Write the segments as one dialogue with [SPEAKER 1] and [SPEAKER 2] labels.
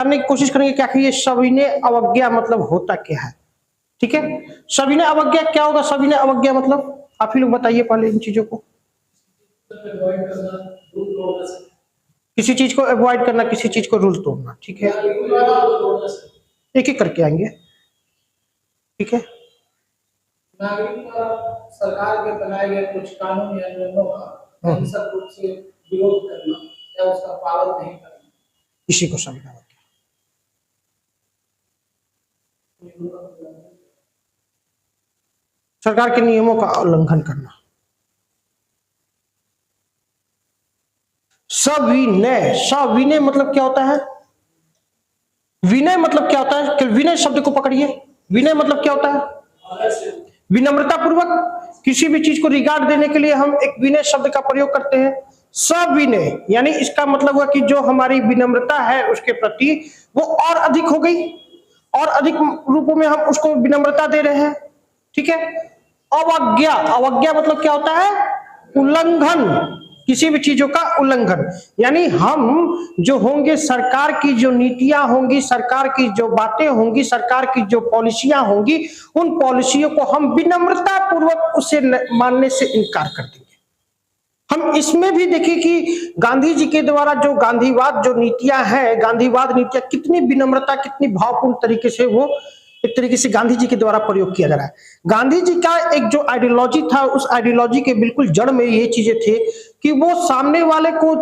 [SPEAKER 1] करने की कोशिश करेंगे क्या कि ये सविनय अवज्ञा मतलब होता क्या है। ठीक है, सविनय अवज्ञा क्या होगा? सविनय अवज्ञा मतलब आप ही लोग बताइए पहले इन चीजों को। किसी चीज को अवॉइड करना, किसी चीज को रूल तोड़ना। ठीक है, एक एक करके आएंगे। ठीक है,
[SPEAKER 2] नागरिक द्वारा सरकार के बनाए गए कुछ कानून या नियमों का हिंसक रूप से विरोध करना या उसका पालन नहीं करना,
[SPEAKER 1] इसी को समझना होगा। सरकार के नियमों का उल्लंघन करना। सविनय, सविनय मतलब क्या होता है? विनय मतलब क्या होता है? विनय शब्द को पकड़िए। विनय मतलब क्या होता है? विनम्रता पूर्वक किसी भी चीज को रिगार्ड देने के लिए हम एक विनय शब्द का प्रयोग करते हैं। सविनय यानी इसका मतलब हुआ कि जो हमारी विनम्रता है उसके प्रति वो और अधिक हो गई, और अधिक रूपों में हम उसको विनम्रता दे रहे हैं। ठीक है, अवज्ञा, अवज्ञा मतलब क्या होता है? उल्लंघन, किसी भी चीजों का उल्लंघन। यानी हम जो होंगे, सरकार की जो नीतियां होंगी, सरकार की जो बातें होंगी, सरकार की जो पॉलिसियां होंगी, उन पॉलिसियों को हम विनम्रता पूर्वक उसे मानने से इनकार कर देंगे। हम इसमें भी देखिए कि गांधी जी के द्वारा जो गांधीवाद जो नीतियां हैं, गांधीवाद नीतियां कितनी विनम्रता, कितनी भावपूर्ण तरीके से वो एक तरीके से गांधी जी के द्वारा प्रयोग किया जा रहा है। गांधी जी का एक जो आइडियोलॉजी था, उस आइडियोलॉजी के बिल्कुल जड़ में ये चीजें थे कि वो सामने वाले को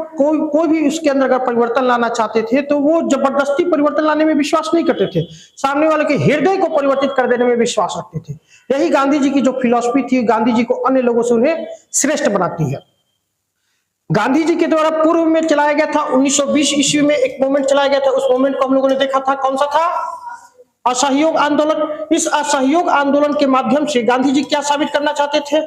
[SPEAKER 1] कोई भी उसके अंदर अगर परिवर्तन लाना चाहते थे तो वो जबरदस्ती परिवर्तन लाने में विश्वास नहीं करते थे, सामने वाले के हृदय को परिवर्तित कर देने में विश्वास रखते थे। यही गांधी जी की जो फिलॉसफी थी, गांधी जी को अन्य लोगों से उन्हें श्रेष्ठ बनाती है। गांधी जी के द्वारा पूर्व में चलाया गया था 1920 ईस्वी में एक मूवमेंट चलाया गया था। उस मूवमेंट को हम लोगों ने देखा था, कौन सा था? असहयोग आंदोलन। इस असहयोग आंदोलन के माध्यम से गांधी जी क्या साबित करना चाहते थे?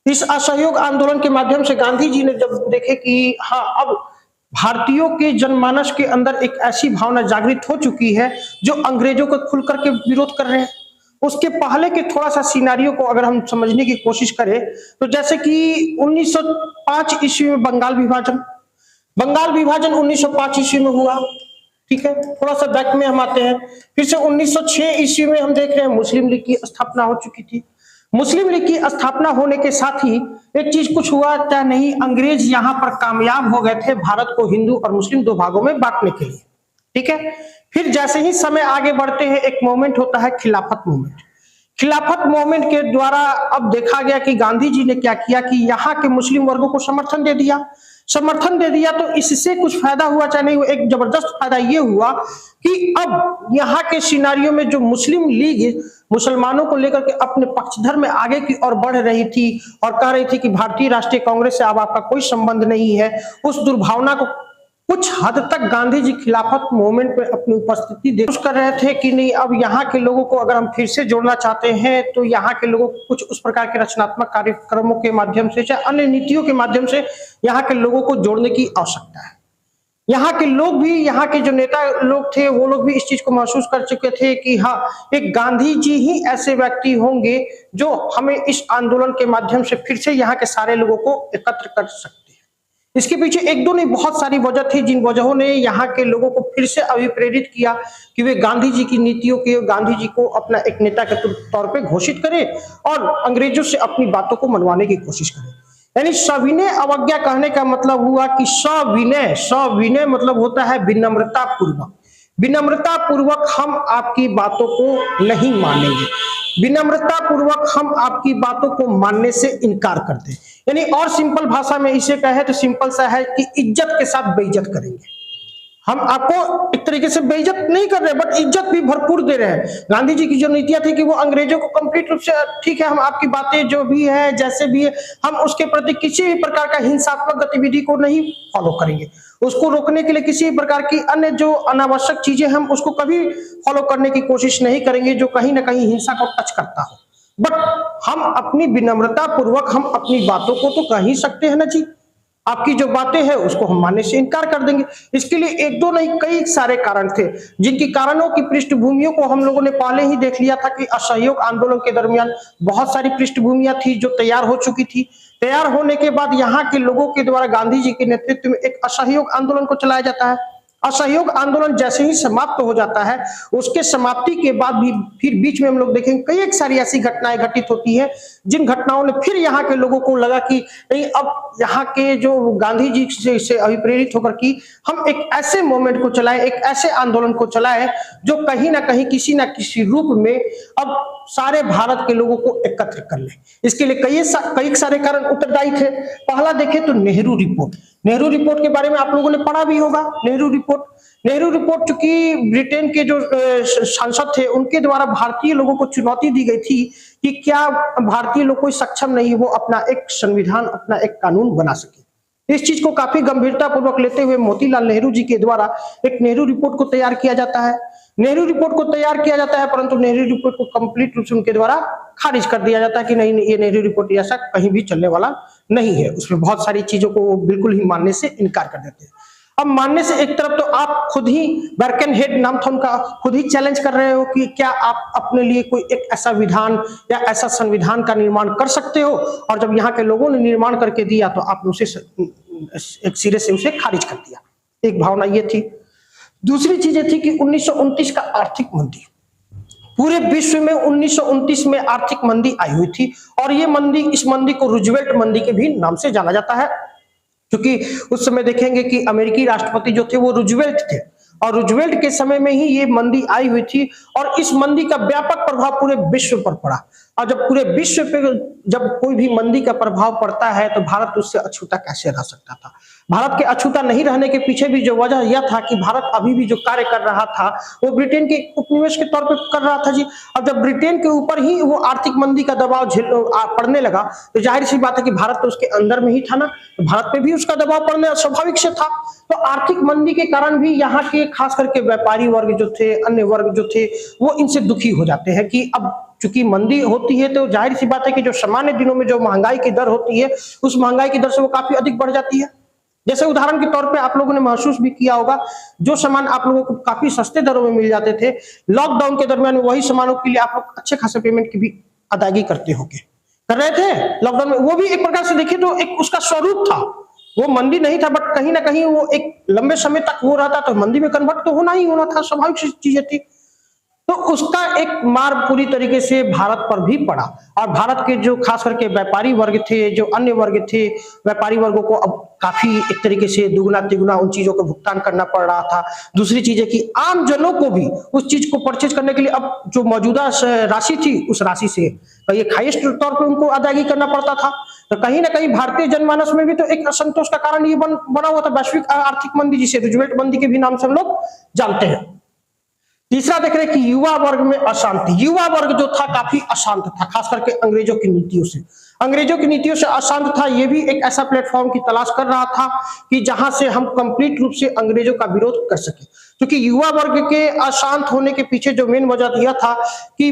[SPEAKER 1] इस असहयोग आंदोलन के माध्यम से गांधी जी ने जब देखे कि हाँ, अब भारतीयों के जनमानस के अंदर एक ऐसी भावना जागृत हो चुकी है जो अंग्रेजों को खुल करके विरोध कर रहे हैं। उसके पहले के थोड़ा सा सिनारियो को अगर हम समझने की कोशिश करें तो जैसे कि 1905 ईस्वी में बंगाल विभाजन, बंगाल विभाजन 1905 ईस्वी में हुआ। ठीक है, थोड़ा सा बैक में हम आते हैं, फिर से 1906 ईस्वी में हम देख रहे हैं मुस्लिम लीग की स्थापना हो चुकी थी। मुस्लिम लीग की स्थापना होने के साथ ही एक चीज कुछ हुआ क्या नहीं, अंग्रेज यहां पर कामयाब हो गए थे भारत को हिंदू और मुस्लिम दो भागों में बांटने के लिए। ठीक है, फिर जैसे ही समय आगे बढ़ते हैं एक मूवमेंट होता है खिलाफत मूवमेंट। खिलाफत मूवमेंट के द्वारा अब देखा गया कि गांधी जी ने क्या किया कि यहाँ के मुस्लिम वर्गों को समर्थन दे दिया। समर्थन दे दिया तो इससे कुछ फायदा हुआ चाहे नहीं, एक जबरदस्त फायदा ये हुआ कि अब यहाँ के सिनारियों में जो मुस्लिम लीग मुसलमानों को लेकर के अपने पक्षधर में आगे की ओर बढ़ रही थी और कह रही थी कि भारतीय राष्ट्रीय कांग्रेस से अब आपका कोई संबंध नहीं है, उस दुर्भावना को कुछ हद तक गांधी जी खिलाफत मूवमेंट में अपनी उपस्थिति दे कर रहे थे कि नहीं, अब यहाँ के लोगों को अगर हम फिर से जोड़ना चाहते हैं तो यहाँ के लोगों को कुछ उस प्रकार के रचनात्मक कार्यक्रमों के माध्यम से चाहे अन्य नीतियों के माध्यम से यहाँ के लोगों को जोड़ने की आवश्यकता है। यहाँ के लोग भी, यहाँ के जो नेता लोग थे वो लोग भी इस चीज को महसूस कर चुके थे कि हाँ, एक गांधी जी ही ऐसे व्यक्ति होंगे जो हमें इस आंदोलन के माध्यम से फिर से यहाँ के सारे लोगों को एकत्र कर सकते। इसके पीछे एक दो नहीं बहुत सारी वजह थी जिन वजहों ने यहाँ के लोगों को फिर से अभिप्रेरित किया कि वे गांधी जी की नीतियों के, गांधी जी को अपना एक नेता के तौर पे घोषित करें और अंग्रेजों से अपनी बातों को मनवाने की कोशिश करें। यानी सविनय अवज्ञा कहने का मतलब हुआ कि सविनय, सविनय मतलब होता है विनम्रता पूर्वक। विनम्रता पूर्वक हम आपकी बातों को नहीं मानेंगे, विनम्रता पूर्वक हम आपकी बातों को मानने से इनकार करते हैं। यानी और सिंपल भाषा में इसे कहे तो सिंपल सा है कि इज्जत के साथ बेइज्जत करेंगे। हम आपको एक तरीके से बेइज्जत नहीं कर रहे बट इज्जत भी भरपूर दे रहे हैं। गांधी जी की जो नीतियां थी कि वो अंग्रेजों को कंप्लीट रूप से ठीक है, हम आपकी बातें जो भी है जैसे भी है हम उसके प्रति किसी भी प्रकार का हिंसात्मक गतिविधि को नहीं फॉलो करेंगे, उसको रोकने के लिए किसी भी प्रकार की अन्य जो अनावश्यक चीजें हम उसको कभी फॉलो करने की कोशिश नहीं करेंगे जो कहीं ना कहीं हिंसा को टच करता हो। बट हम अपनी विनम्रता पूर्वक हम अपनी बातों को तो कह ही सकते हैं ना जी। आपकी जो बातें हैं उसको हम मानने से इनकार कर देंगे। इसके लिए एक दो नहीं कई सारे कारण थे, जिनकी कारणों की पृष्ठभूमियों को हम लोगों ने पहले ही देख लिया था कि असहयोग आंदोलन के दरमियान बहुत सारी पृष्ठभूमियां थी जो तैयार हो चुकी थी। तैयार होने के बाद यहाँ के लोगों के द्वारा गांधी जी के नेतृत्व में एक असहयोग आंदोलन को चलाया जाता है। असहयोग आंदोलन जैसे ही समाप्त हो जाता है, उसके समाप्ति के बाद भी फिर बीच में हम लोग देखेंगे कई एक सारी ऐसी घटनाएं घटित होती हैं, जिन घटनाओं ने फिर यहाँ के लोगों को लगा कि नहीं, अब यहाँ के जो गांधी जी से अभिप्रेरित होकर कि हम एक ऐसे मूवमेंट को चलाएं, एक ऐसे आंदोलन को चलाएं जो कहीं ना कहीं किसी ना किसी रूप में अब सारे भारत के लोगों को एकत्र कर ले। इसके लिए कई सारे कारण उत्तरदायी थे। पहला देखें तो नेहरू रिपोर्ट। नेहरू रिपोर्ट के बारे में आप लोगों ने पढ़ा भी होगा। नेहरू रिपोर्ट चूंकि ब्रिटेन के जो सांसद थे उनके द्वारा भारतीय लोगों को चुनौती दी गई थी कि क्या भारतीय लोग कोई सक्षम नहीं वो अपना एक संविधान, अपना एक कानून बना सके। इस चीज को काफी गंभीरता पूर्वक लेते हुए मोतीलाल नेहरू जी के द्वारा एक नेहरू रिपोर्ट को तैयार किया जाता है। नेहरू रिपोर्ट को तैयार किया जाता है, परंतु नेहरू रिपोर्ट को कंप्लीट रूप से उनके द्वारा खारिज कर दिया जाता है कि नहीं, ये नेहरू रिपोर्ट ऐसा कहीं भी चलने वाला नहीं है। उसमें बहुत सारी चीजों को वो बिल्कुल ही मानने से इनकार कर देते हैं। अब मानने से एक तरफ तो आप खुद ही बर्केनहेड नाम था उनका, खुद ही चैलेंज कर रहे हो कि क्या आप अपने लिए कोई एक ऐसा विधान या ऐसा संविधान का निर्माण कर सकते हो, और जब यहाँ के लोगों ने निर्माण करके दिया तो आपने उसे एक सिरे से उसे खारिज कर दिया। एक भावना ये थी। दूसरी चीज ये थी कि 1929 का आर्थिक मंदी, पूरे विश्व में 1929 में आर्थिक मंदी आई हुई थी, और ये मंदी, इस मंदी को रूजवेल्ट मंदी के भी नाम से जाना जाता है, क्योंकि उस समय देखेंगे कि अमेरिकी राष्ट्रपति जो थे वो रूजवेल्ट थे, और रूजवेल्ट के समय में ही ये मंदी आई हुई थी, और इस मंदी का व्यापक प्रभाव पूरे विश्व पर पड़ा। और जब पूरे विश्व पे जब कोई भी मंदी का प्रभाव पड़ता है तो भारत उससे अछूता कैसे रह सकता था। भारत के अछूता नहीं रहने के पीछे भी जो वजह यह था कि भारत अभी भी जो कार्य कर रहा था वो ब्रिटेन के उपनिवेश के तौर पर कर रहा था जी। अब जब ब्रिटेन के ऊपर ही वो आर्थिक मंदी का दबाव पड़ने लगा तो जाहिर सी बात है कि भारत तो उसके अंदर में ही था ना, तो भारत पे भी उसका दबाव पड़ने स्वाभाविक से था। तो आर्थिक मंदी के कारण भी यहाँ के खास करके व्यापारी वर्ग जो थे, अन्य वर्ग जो थे, वो इनसे दुखी हो जाते हैं कि अब चूंकि मंदी होती है तो जाहिर सी बात है कि जो सामान्य दिनों में जो महंगाई की दर होती है उस महंगाई की दर से वो काफी अधिक बढ़ जाती है। जैसे उदाहरण के तौर पे आप लोगों ने महसूस भी किया होगा, जो सामान आप लोगों को काफी सस्ते दरों में मिल जाते थे, लॉकडाउन के दरमियान वही सामानों के लिए आप लोग अच्छे खासे पेमेंट की भी अदायगी करते होंगे, कर रहे थे लॉकडाउन में। वो भी एक प्रकार से देखिए तो एक उसका स्वरूप था, वो मंदी नहीं था, बट कहीं ना कहीं वो एक लंबे समय तक हो रहा था, तो मंदी में कन्वर्ट तो होना ही होना था, स्वाभाविक सी चीजें थी। तो उसका एक मार पूरी तरीके से भारत पर भी पड़ा, और भारत के जो खास करके व्यापारी वर्ग थे, जो अन्य वर्ग थे, व्यापारी वर्गों को अब काफी एक तरीके से दुगना तिगुना उन चीजों का भुगतान करना पड़ रहा था। दूसरी चीज है कि आम जनों को भी उस चीज को परचेज करने के लिए अब जो मौजूदा राशि थी उस राशि से एक हाईएस्ट तौर पर उनको अदायगी करना पड़ता था। तो कहीं ना कहीं भारतीय जनमानस में भी तो एक असंतोष का कारण ये बना हुआ था, वैश्विक आर्थिक मंदी, जिसे रूजवेल्ट मंदी के भी नाम से हम लोग जानते हैं। तीसरा देख रहे हैं कि युवा वर्ग में अशांति। युवा वर्ग जो था काफी अशांत था, खास करके अंग्रेजों की नीतियों से अशांत था। यह भी एक ऐसा प्लेटफॉर्म की तलाश कर रहा था कि जहां से हम कंप्लीट रूप से अंग्रेजों का विरोध कर सके, क्योंकि युवा वर्ग के अशांत होने के पीछे जो मेन वजह यह था कि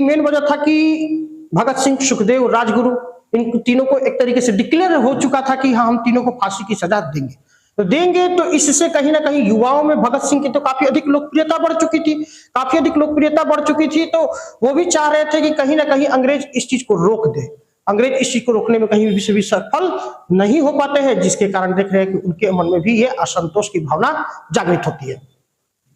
[SPEAKER 1] भगत सिंह, सुखदेव, राजगुरु, इन तीनों को एक तरीके से डिक्लेयर हो चुका था कि हाँ, हम तीनों को फांसी की सजा देंगे। तो इससे कहीं ना कहीं युवाओं में भगत सिंह की तो काफी अधिक लोकप्रियता बढ़ चुकी थी, तो वो भी चाह रहे थे कि कहीं ना कहीं अंग्रेज इस चीज को रोक दे। अंग्रेज इस चीज को रोकने में कहीं भी सफल नहीं हो पाते हैं, जिसके कारण देख रहे हैं कि उनके मन में भी ये असंतोष की भावना जागृत होती है।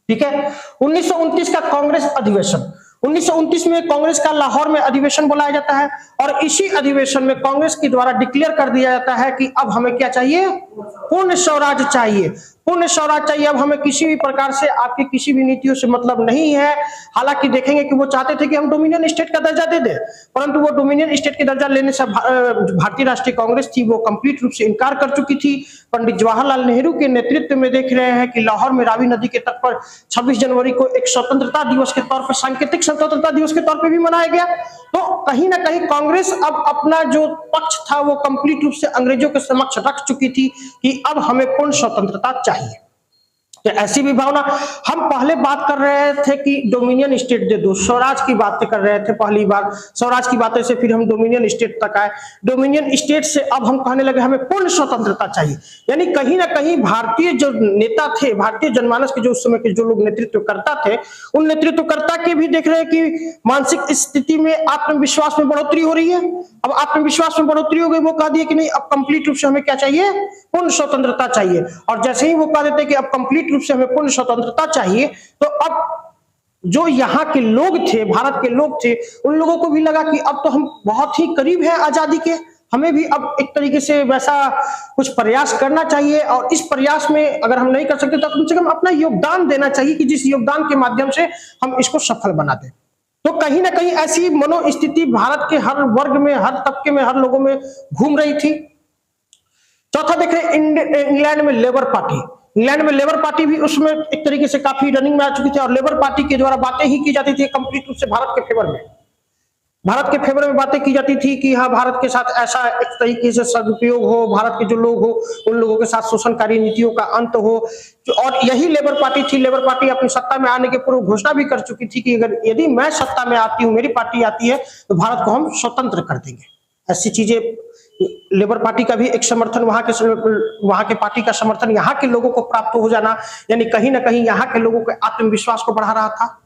[SPEAKER 1] ठीक है, 1929 का कांग्रेस अधिवेशन। 1929 में कांग्रेस का लाहौर में अधिवेशन बुलाया जाता है, और इसी अधिवेशन में कांग्रेस के द्वारा डिक्लेयर कर दिया जाता है कि अब हमें क्या चाहिए, पूर्ण स्वराज चाहिए। अब हमें किसी भी प्रकार से आपकी किसी भी नीतियों से मतलब नहीं है। हालांकि देखेंगे कि वो चाहते थे कि हम डोमिनियन स्टेट का दर्जा दे दें, परंतु वो डोमिनियन स्टेट के दर्जा लेने से भारतीय राष्ट्रीय कांग्रेस थी वो कंप्लीट रूप से इनकार कर चुकी थी। पंडित जवाहरलाल नेहरू के नेतृत्व में देख रहे हैं कि लाहौर में रावी नदी के तट पर 26 जनवरी को एक स्वतंत्रता दिवस के तौर पर, सांकेतिक स्वतंत्रता दिवस के तौर पर भी मनाया गया। तो कहीं ना कहीं कांग्रेस अब अपना जो पक्ष था वो कंप्लीट रूप से अंग्रेजों के समक्ष रख चुकी थी कि अब हमें पूर्ण स्वतंत्रता चाहिए। तो ऐसी भी भावना, हम पहले बात कर रहे थे कि डोमिनियन स्टेट दे दो, स्वराज की बातें कर रहे थे पहली बार, स्वराज की बातें से फिर हम डोमिनियन स्टेट तक आए, डोमिनियन स्टेट से अब हम कहने लगे हमें पूर्ण स्वतंत्रता चाहिए। यानी कहीं ना कहीं भारतीय जो नेता थे, भारतीय जनमानस के जो उस समय के जो लोग नेतृत्व करता थे, उन नेतृत्वकर्ता के भी देख रहे हैं कि मानसिक स्थिति में आत्मविश्वास में बढ़ोतरी हो रही है। अब आत्मविश्वास में बढ़ोतरी हो गई, वो कह दिए कि नहीं अब कंप्लीट रूप से हमें क्या चाहिए, पूर्ण स्वतंत्रता चाहिए। और जैसे ही वो कह देते कि अब कंप्लीट रूप से हमें पूर्ण स्वतंत्रता चाहिए, तो अब जो यहाँ के लोग थे, भारत के लोग थे, उन लोगों को भी लगा कि अब तो हम बहुत ही करीब हैं आजादी के, हमें भी अब एक तरीके से वैसा कुछ प्रयास करना चाहिए। और इस प्रयास में अगर हम नहीं कर सकते तो कम से कम अपना योगदान देना चाहिए कि जिस योगदान के माध्यम से हम इसको सफल बना दें। तो कहीं ना कहीं ऐसी मनोस्थिति भारत के हर वर्ग में, हर तबके में, हर लोगों में घूम रही थी। चौथा देख रहे इंग्लैंड में लेबर पार्टी, इंग्लैंड में लेबर पार्टी भी उसमें एक तरीके से काफी रनिंग में आ चुकी थी और लेबर पार्टी के द्वारा बातें ही की जाती थी कंप्लीट रूप से भारत के फेवर में, भारत के फेवर में बातें की जाती थी कि हाँ भारत के साथ ऐसा एक तरीके से सदुपयोग हो, भारत के जो लोग हो उन लोगों के साथ शोषणकारी नीतियों का अंत हो। और यही लेबर पार्टी थी, लेबर पार्टी अपनी सत्ता में आने के पूर्व घोषणा भी कर चुकी थी कि अगर यदि मैं सत्ता में आती हूँ, मेरी पार्टी आती है, तो भारत को हम स्वतंत्र कर देंगे। ऐसी चीजें, लेबर पार्टी का भी एक समर्थन, वहां के पार्टी का समर्थन यहाँ के लोगों को प्राप्त हो जाना, यानी कहीं ना कहीं यहाँ के लोगों के आत्मविश्वास को बढ़ा रहा था।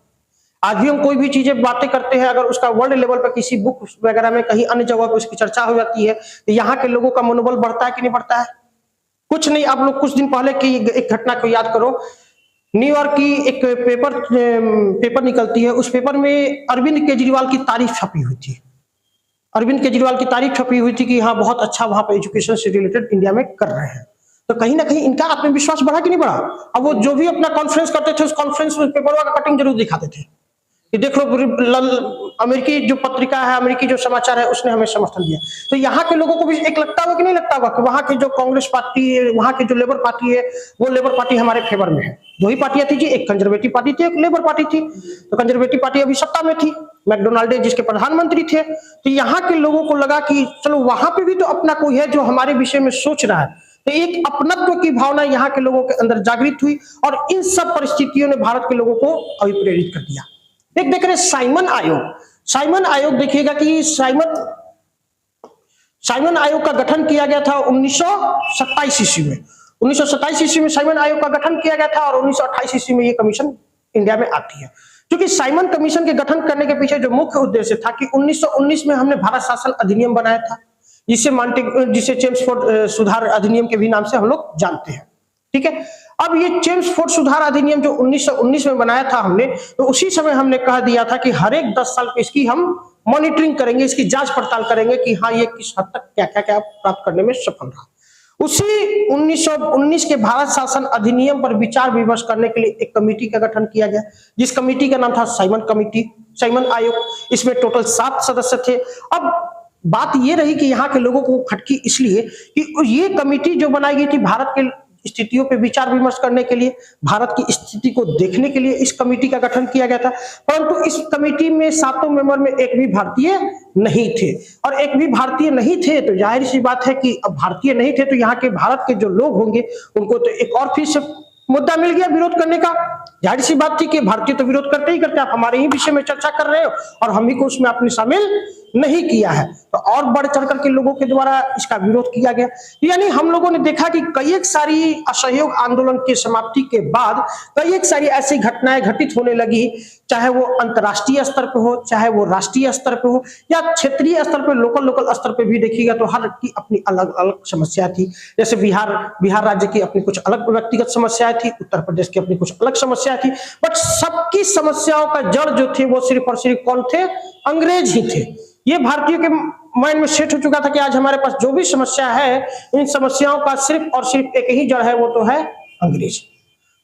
[SPEAKER 1] आज भी हम कोई भी चीजें बातें करते हैं, अगर उसका वर्ल्ड लेवल पर किसी बुक वगैरह में कहीं अन्य जगह पर उसकी चर्चा हो जाती है, तो यहाँ के लोगों का मनोबल बढ़ता है कि नहीं बढ़ता है? कुछ नहीं, आप लोग कुछ दिन पहले की एक घटना को याद करो। न्यूयॉर्क की एक पेपर निकलती है, उस पेपर में अरविंद केजरीवाल की तारीफ छपी हुई थी, अरविंद केजरीवाल की तारीफ छपी हुई थी कि हाँ बहुत अच्छा वहां पर एजुकेशन से रिलेटेड इंडिया में कर रहे हैं। तो कहीं ना कहीं इनका आत्मविश्वास बढ़ा कि नहीं बढ़ा? अब वो जो भी अपना कॉन्फ्रेंस करते थे, उस कॉन्फ्रेंस में पेपर का कटिंग जरूर दिखाते थे कि देख लो अमेरिकी जो पत्रिका है, अमेरिकी जो समाचार है, उसने हमें समर्थन दिया। तो यहाँ के लोगों को भी एक लगता होगा कि नहीं लगता होगा कि वहां की जो कांग्रेस पार्टी है, वहां की जो लेबर पार्टी है, वो लेबर पार्टी हमारे फेवर में है। दो ही पार्टियां थी जी, एक कंजर्वेटिव पार्टी थी, एक लेबर पार्टी थी। तो कंजर्वेटिव पार्टी अभी सत्ता में थी, मैकडोनाल्ड जिसके प्रधानमंत्री थे। तो यहाँ के लोगों को लगा कि चलो वहां पे भी तो अपना कोई है जो हमारे विषय में सोच रहा है। तो एक अपनत्व की भावना यहाँ के लोगों के अंदर जागृत हुई और इन सब परिस्थितियों ने भारत के लोगों को अभिप्रेरित कर दिया। एक देख रहे साइमन आयोग, साइमन आयोग देखिएगा कि साइमन आयोग का गठन किया गया था 1927 ईस्वी में। 1927 ईस्वी में साइमन आयोग का गठन किया गया था और 1928 ईस्वी में ये कमीशन इंडिया में आती है। क्योंकि साइमन कमीशन के गठन करने के पीछे जो मुख्य उद्देश्य था कि 1919 में हमने भारत शासन अधिनियम बनाया था, जिसे चेम्सफोर्ड सुधार अधिनियम के भी नाम से हम लोग जानते हैं। ठीक है, अब ये चेम्सफोर्ड सुधार अधिनियम जो 1919 में बनाया था हमने, तो उसी समय हमने कह दिया था कि हर एक 10 साल पे इसकी हम मॉनिटरिंग करेंगे, इसकी जांच पड़ताल करेंगे कि हाँ ये किस हद तक क्या क्या क्या प्राप्त करने में सफल रहा। उसी 1919 के भारत शासन अधिनियम पर विचार विमर्श करने के लिए एक कमेटी का गठन किया गया, जिस कमेटी का नाम था साइमन कमेटी, साइमन आयोग। इसमें टोटल 7 सदस्य थे। अब बात ये रही कि यहाँ के लोगों को खटकी इसलिए कि ये कमेटी जो बनाई गई थी भारत के स्थितियों पे विचार विमर्श करने के लिए, भारत की स्थिति को देखने के लिए इस कमेटी का गठन किया गया था। परंतु इस कमेटी में 7 मेंबर में एक भी भारतीय नहीं थे, और एक भी भारतीय नहीं थे तो जाहिर सी बात है कि अब भारतीय नहीं थे तो यहाँ के भारत के जो लोग होंगे उनको तो एक और फिर से मुद्दा मिल गया विरोध करने का। जाहिर सी बात थी कि भारतीय तो विरोध करते ही करते, आप हमारे ही विषय में चर्चा कर रहे हो और हम ही को उसमें आपने शामिल नहीं किया है। तो और बढ़ चढ़ करके लोगों के द्वारा इसका विरोध किया गया। यानी हम लोगों ने देखा कि कई एक सारी असहयोग आंदोलन की समाप्ति के बाद कई एक सारी ऐसी घटनाएं घटित होने लगी, चाहे वो अंतर्राष्ट्रीय स्तर पे हो, चाहे वो राष्ट्रीय स्तर पे हो या क्षेत्रीय स्तर पे, लोकल स्तर पे भी देखिएगा तो हर की अपनी अलग अलग समस्या थी। जैसे बिहार राज्य की अपनी कुछ अलग व्यक्तिगत समस्याएं थी, उत्तर प्रदेश की अपनी कुछ अलग समस्या थी, बट सबकी समस्याओं का जड़ जो थे वो सिर्फ और सिर्फ कौन थे? अंग्रेज ही थे। ये भारतीयों के माइंड में सेट हो चुका था कि आज हमारे पास जो भी समस्या है, इन समस्याओं का सिर्फ और सिर्फ एक ही जड़ है, वो तो है अंग्रेज।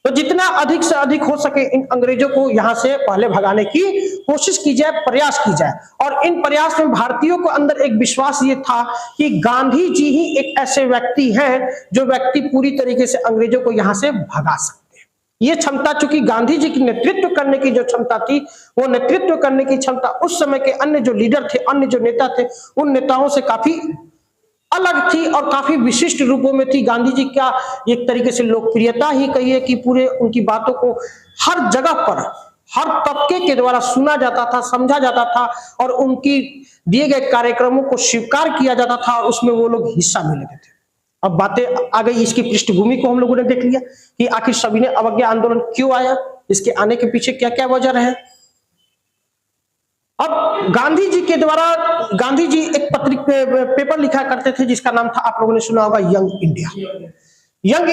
[SPEAKER 1] तो जितना अधिक से अधिक हो सके इन अंग्रेजों को यहां से पहले भगाने की कोशिश की जाए, प्रयास की जाए। और इन प्रयास में भारतीयों को अंदर एक विश्वास ये था कि गांधी जी ही एक ऐसे व्यक्ति हैं जो व्यक्ति पूरी तरीके से अंग्रेजों को यहां से भगा सकते हैं। ये क्षमता, चूंकि गांधी जी की नेतृत्व करने की जो क्षमता थी, वो नेतृत्व करने की क्षमता उस समय के अन्य जो लीडर थे, अन्य जो नेता थे, उन नेताओं से काफी अलग थी और काफी विशिष्ट रूपों में थी। गांधी जी का एक तरीके से लोकप्रियता ही कहिए कि पूरे उनकी बातों को हर जगह पर हर तबके के द्वारा सुना जाता था, समझा जाता था और उनकी दिए गए कार्यक्रमों को स्वीकार किया जाता था और उसमें वो लोग हिस्सा भी लेते थे। अब बातें आ गई, इसकी पृष्ठभूमि को हम लोगों ने देख लिया कि आखिर सविनय अवज्ञा आंदोलन क्यों आया, इसके आने के पीछे क्या क्या वजह रहे। अब गांधी जी के द्वारा, गांधी जी एक पेपर लिखा करते थे जिसका नाम था, आप लोगों ने सुना होगा, यंग इंडिया। यंग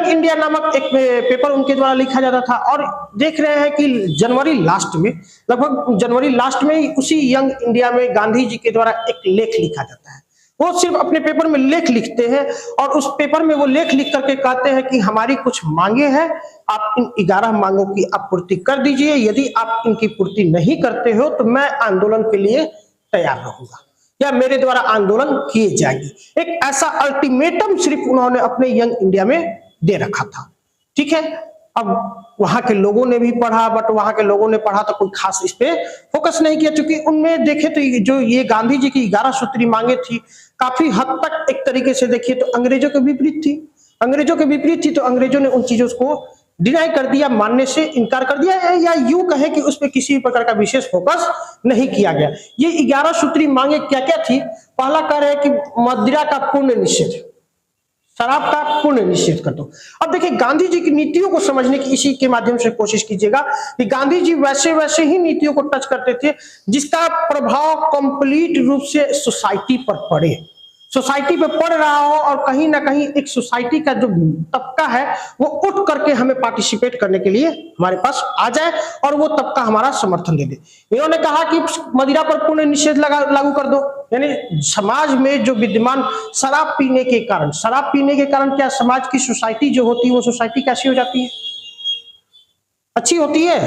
[SPEAKER 1] इंडिया नामक एक पेपर उनके द्वारा लिखा जाता था। और देख रहे हैं कि जनवरी लास्ट में, लगभग जनवरी लास्ट में ही उसी यंग इंडिया में गांधी जी के द्वारा एक लेख लिखा जाता है। वो सिर्फ अपने पेपर में लेख लिखते हैं और उस पेपर में वो लेख लिख करके कहते हैं कि हमारी कुछ मांगे हैं, आप इन 11 मांगों की आप पूर्ति कर दीजिए, यदि आप इनकी पूर्ति नहीं करते हो तो मैं आंदोलन के लिए तैयार रहूंगा या मेरे द्वारा आंदोलन किए जाएगी। एक ऐसा अल्टीमेटम सिर्फ उन्होंने अपने यंग इंडिया में दे रखा था। ठीक है, अब वहां के लोगों ने भी पढ़ा, बट वहां के लोगों ने पढ़ा तो कोई खास इस पे फोकस नहीं किया, क्योंकि उनमें देखे तो जो ये गांधी जी की 11 सूत्री मांगे थी काफी हद तक एक तरीके से देखिए तो अंग्रेजों के विपरीत थी। अंग्रेजों के विपरीत थी तो अंग्रेजों ने उन चीजों को डिनाई कर दिया, मानने से इनकार कर दिया, या यूं कहे कि उस पर किसी प्रकार का विशेष फोकस नहीं किया गया। ये 11 सूत्री मांगे क्या क्या थी? पहला कार्य है कि मदिरा का पूर्ण निषेध, शराब का पूर्ण निषेध कर दो। अब देखिए गांधी जी की नीतियों को समझने की इसी के माध्यम से कोशिश कीजिएगा कि गांधी जी वैसे ही नीतियों को टच करते थे जिसका प्रभाव कंप्लीट रूप से सोसाइटी पर पड़े, सोसाइटी पे पड़ रहा हो और कहीं ना कहीं एक सोसाइटी का जो तबका है वो उठ करके हमें पार्टिसिपेट करने के लिए हमारे पास आ जाए और वो तबका हमारा समर्थन दे दे। इन्होंने कहा कि मदिरा पर पूर्ण निषेध लागू कर दो, यानी समाज में जो विद्यमान शराब पीने के कारण क्या समाज की सोसाइटी जो होती है वो सोसाइटी कैसी हो जाती है? अच्छी होती है?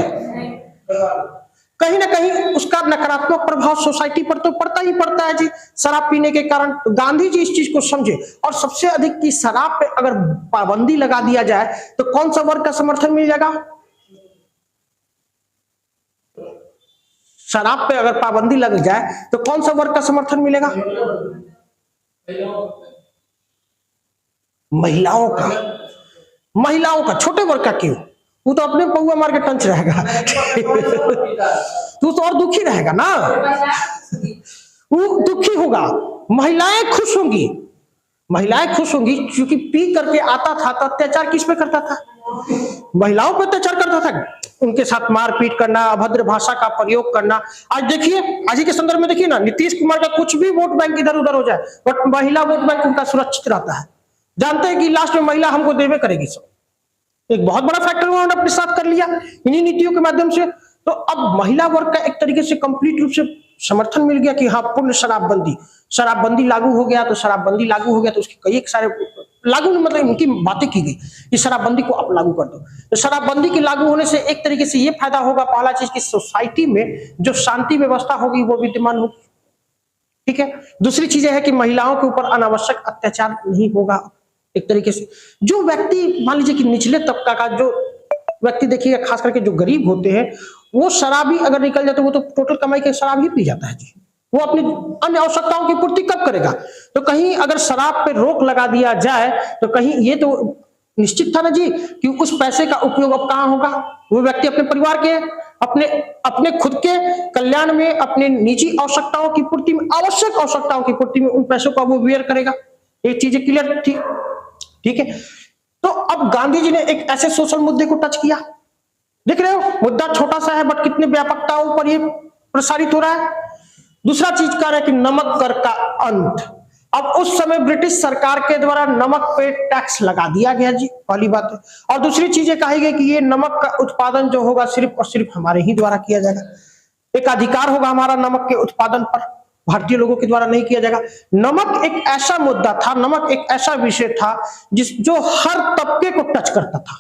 [SPEAKER 1] कहीं ना कहीं उसका नकारात्मक प्रभाव सोसाइटी पर तो पड़ता ही पड़ता है जी, शराब पीने के कारण। तो गांधी जी इस चीज को समझे और सबसे अधिक की शराब पे अगर पाबंदी लगा दिया जाए तो कौन सा वर्ग का समर्थन मिल जाएगा? शराब पे अगर पाबंदी लग जाए तो कौन सा वर्ग का समर्थन मिलेगा? महिलाओं का। छोटे वर्ग का क्यों? वो तो अपने पौआ मार के टंच रहेगा तू तो और दुखी रहेगा ना, वो दुखी होगा। महिलाएं खुश होंगी क्योंकि पी करके आता था तो अत्याचार किस पे करता था? महिलाओं पर अत्याचार करता था, उनके साथ मारपीट करना, अभद्र भाषा का प्रयोग करना। आज देखिए, आज ही के संदर्भ में देखिए ना, नीतीश कुमार का कुछ भी वोट बैंक इधर उधर हो जाए बट महिला वोट बैंक उनका सुरक्षित रहता है। जानते हैं कि लास्ट में महिला हमको देवे करेगी। सब एक बहुत बड़ा फैक्टर उन्होंने अपने साथ कर लिया इन्हीं नीतियों के माध्यम से। तो अब महिला वर्ग का एक तरीके से कंप्लीट रूप से समर्थन मिल गया कि हाँ पूर्ण शराबबंदी लागू हो गया। तो उसके कई एक सारे लागू मतलब इनकी बातें की गई कि शराबबंदी को आप लागू कर दो। तो शराबबंदी के लागू होने से एक तरीके से ये फायदा होगा, पहला चीज की सोसाइटी में जो शांति व्यवस्था होगी वो विद्यमान होगी। ठीक है, दूसरी चीज है कि महिलाओं के ऊपर अनावश्यक अत्याचार नहीं होगा। एक तरीके से जो व्यक्ति मान लीजिए कि निचले तबका का जो व्यक्ति देखिएगा, खास करके जो गरीब होते हैं, वो शराबी अगर निकल जाते वो तो टोटल कमाई के शराब ही पी जाता है जी। वो अपनी अन्य आवश्यकताओं की पूर्ति कब करेगा? तो कहीं अगर शराब पे रोक लगा दिया जाए तो कहीं ये तो निश्चित था ना जी कि उस पैसे का उपयोग अब कहाँ होगा? वो व्यक्ति अपने परिवार के, अपने खुद के कल्याण में, अपने निजी आवश्यकताओं की पूर्ति में, आवश्यक आवश्यकताओं की पूर्ति में उन पैसों का वो व्यय करेगा। एक चीज क्लियर थी। ठीक है, तो अब गांधी जी ने एक ऐसे सोशल मुद्दे को टच किया। देख रहे हो, मुद्दा छोटा सा है बट कितने व्यापकताओं पर ये प्रसारित हो रहा है। दूसरा चीज क्या है कि नमक कर का अंत। अब उस समय ब्रिटिश सरकार के द्वारा नमक पे टैक्स लगा दिया गया जी, पहली बात है। और दूसरी चीजें कही गई कि ये नमक का उत्पादन जो होगा सिर्फ और सिर्फ हमारे ही द्वारा किया जाएगा। एक अधिकार होगा हमारा नमक के उत्पादन पर, भारतीय लोगों के द्वारा नहीं किया जाएगा। नमक एक ऐसा मुद्दा था, नमक एक ऐसा विषय था जो हर तबके को टच करता था,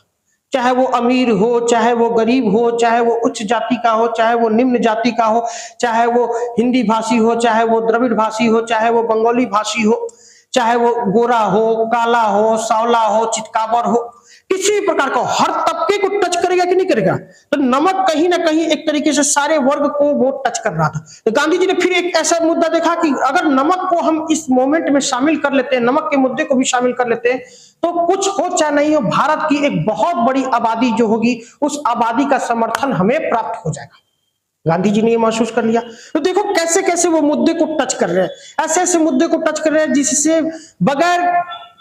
[SPEAKER 1] चाहे वो अमीर हो, चाहे वो गरीब हो, चाहे वो उच्च जाति का हो, चाहे वो निम्न जाति का हो, चाहे वो हिंदी भाषी हो, चाहे वो द्रविड़ भाषी हो, चाहे वो बंगाली भाषी हो, चाहे वो गोरा हो, काला हो, सांवला हो, चितकाबर हो। किसी भी प्रकार का, हर तबके को टच करेगा कि नहीं करेगा। तो नमक कहीं ना कहीं एक तरीके से सारे वर्ग को वो टच कर रहा था। तो गांधी जी ने फिर एक ऐसा मुद्दा देखा कि अगर नमक को हम इस मोमेंट में शामिल कर लेते हैं, नमक के मुद्दे को भी शामिल कर लेते हैं, तो कुछ हो चाहे नहीं हो, भारत की एक बहुत बड़ी आबादी जो होगी, उस आबादी का समर्थन हमें प्राप्त हो जाएगा। गांधी जी ने ये महसूस कर लिया। तो देखो कैसे कैसे वो मुद्दे को टच कर रहे हैं, ऐसे ऐसे मुद्दे को टच कर रहे हैं जिससे बगैर,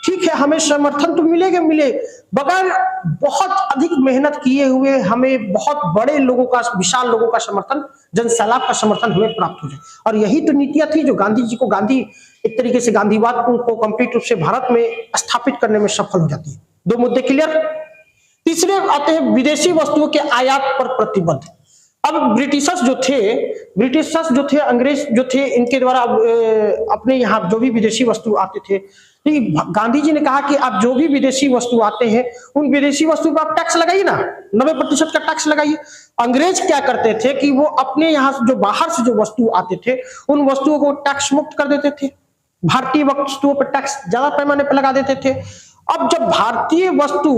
[SPEAKER 1] ठीक है हमें समर्थन तो मिलेगा, मिले, बगैर बहुत अधिक मेहनत किए हुए हमें बहुत बड़े लोगों का, विशाल लोगों का समर्थन, जनसैलाब का समर्थन हमें प्राप्त हो जाए। और यही तो नीतियां थी जो गांधी जी को, गांधी एक तरीके से गांधीवाद को कंप्लीट रूप से भारत में स्थापित करने में सफल हो जाती है। दो मुद्दे क्लियर। तीसरे आते हैं विदेशी वस्तुओं के आयात पर प्रतिबंध। अब ब्रिटिशर्स जो थे, अंग्रेज जो थे, इनके द्वारा अपने यहाँ जो भी विदेशी वस्तु आते थे, गांधी जी ने कहा कि आप जो भी विदेशी वस्तु आते हैं उन विदेशी वस्तु पर आप टैक्स लगाइए ना, 90% का टैक्स लगाइए। अंग्रेज क्या करते थे कि वो अपने यहाँ जो बाहर से जो वस्तु आते थे उन वस्तुओं को टैक्स मुक्त कर देते थे, भारतीय वस्तुओं पर टैक्स ज्यादा पैमाने पर लगा देते थे। अब जब भारतीय वस्तु,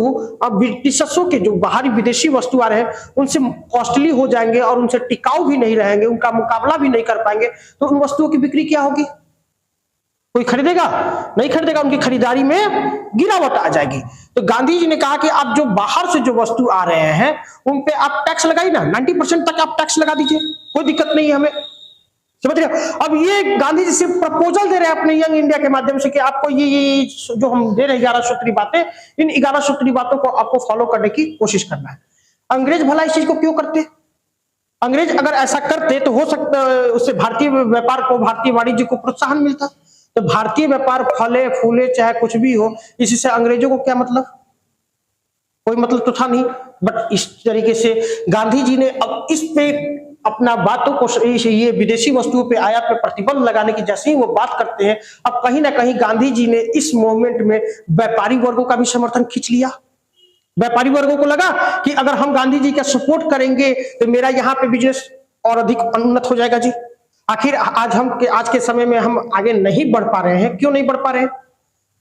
[SPEAKER 1] अब ब्रिटिशर्सों के जो बाहरी विदेशी वस्तु आ रहे हैं उनसे कॉस्टली हो जाएंगे और उनसे टिकाऊ भी नहीं रहेंगे, उनका मुकाबला भी नहीं कर पाएंगे, तो उन वस्तुओं की बिक्री क्या होगी? कोई खरीदेगा? नहीं खरीदेगा, उनकी खरीदारी में गिरावट आ जाएगी। तो गांधी जी ने कहा कि आप जो बाहर से जो वस्तु आ रहे हैं उन पे आप टैक्स लगाइए ना, 90% तक आप टैक्स लगा दीजिए, कोई दिक्कत नहीं है हमें। समझ रहे हो? अब ये गांधी जी से प्रपोजल दे रहे हैं अपने यंग इंडिया के माध्यम से कि आपको ये जो हम दे रहे हैं 11 सूत्री बातें, इन 11 सूत्री बातों को आपको फॉलो करने की कोशिश करना है। अंग्रेज भला इस चीज को क्यों करते? अंग्रेज अगर ऐसा करते तो हो सकता उससे भारतीय व्यापार को, भारतीय वाणिज्य को प्रोत्साहन मिलता। तो भारतीय व्यापार फले फूले चाहे कुछ भी हो, इसी से अंग्रेजों को क्या मतलब? कोई मतलब तो था नहीं। बट इस तरीके से गांधी जी ने अब इस पे अपना बातों को, ये विदेशी वस्तुओं पे आयात पे प्रतिबंध लगाने की जैसे ही वो बात करते हैं, अब कहीं ना कहीं गांधी जी ने इस मोमेंट में व्यापारी वर्गों का भी समर्थन खींच लिया। व्यापारी वर्गों को लगा कि अगर हम गांधी जी का सपोर्ट करेंगे तो मेरा यहाँ पे बिजनेस और अधिक उन्नत हो जाएगा। जी आखिर आज के समय में हम आगे नहीं बढ़ पा रहे हैं। क्यों नहीं बढ़ पा रहे हैं?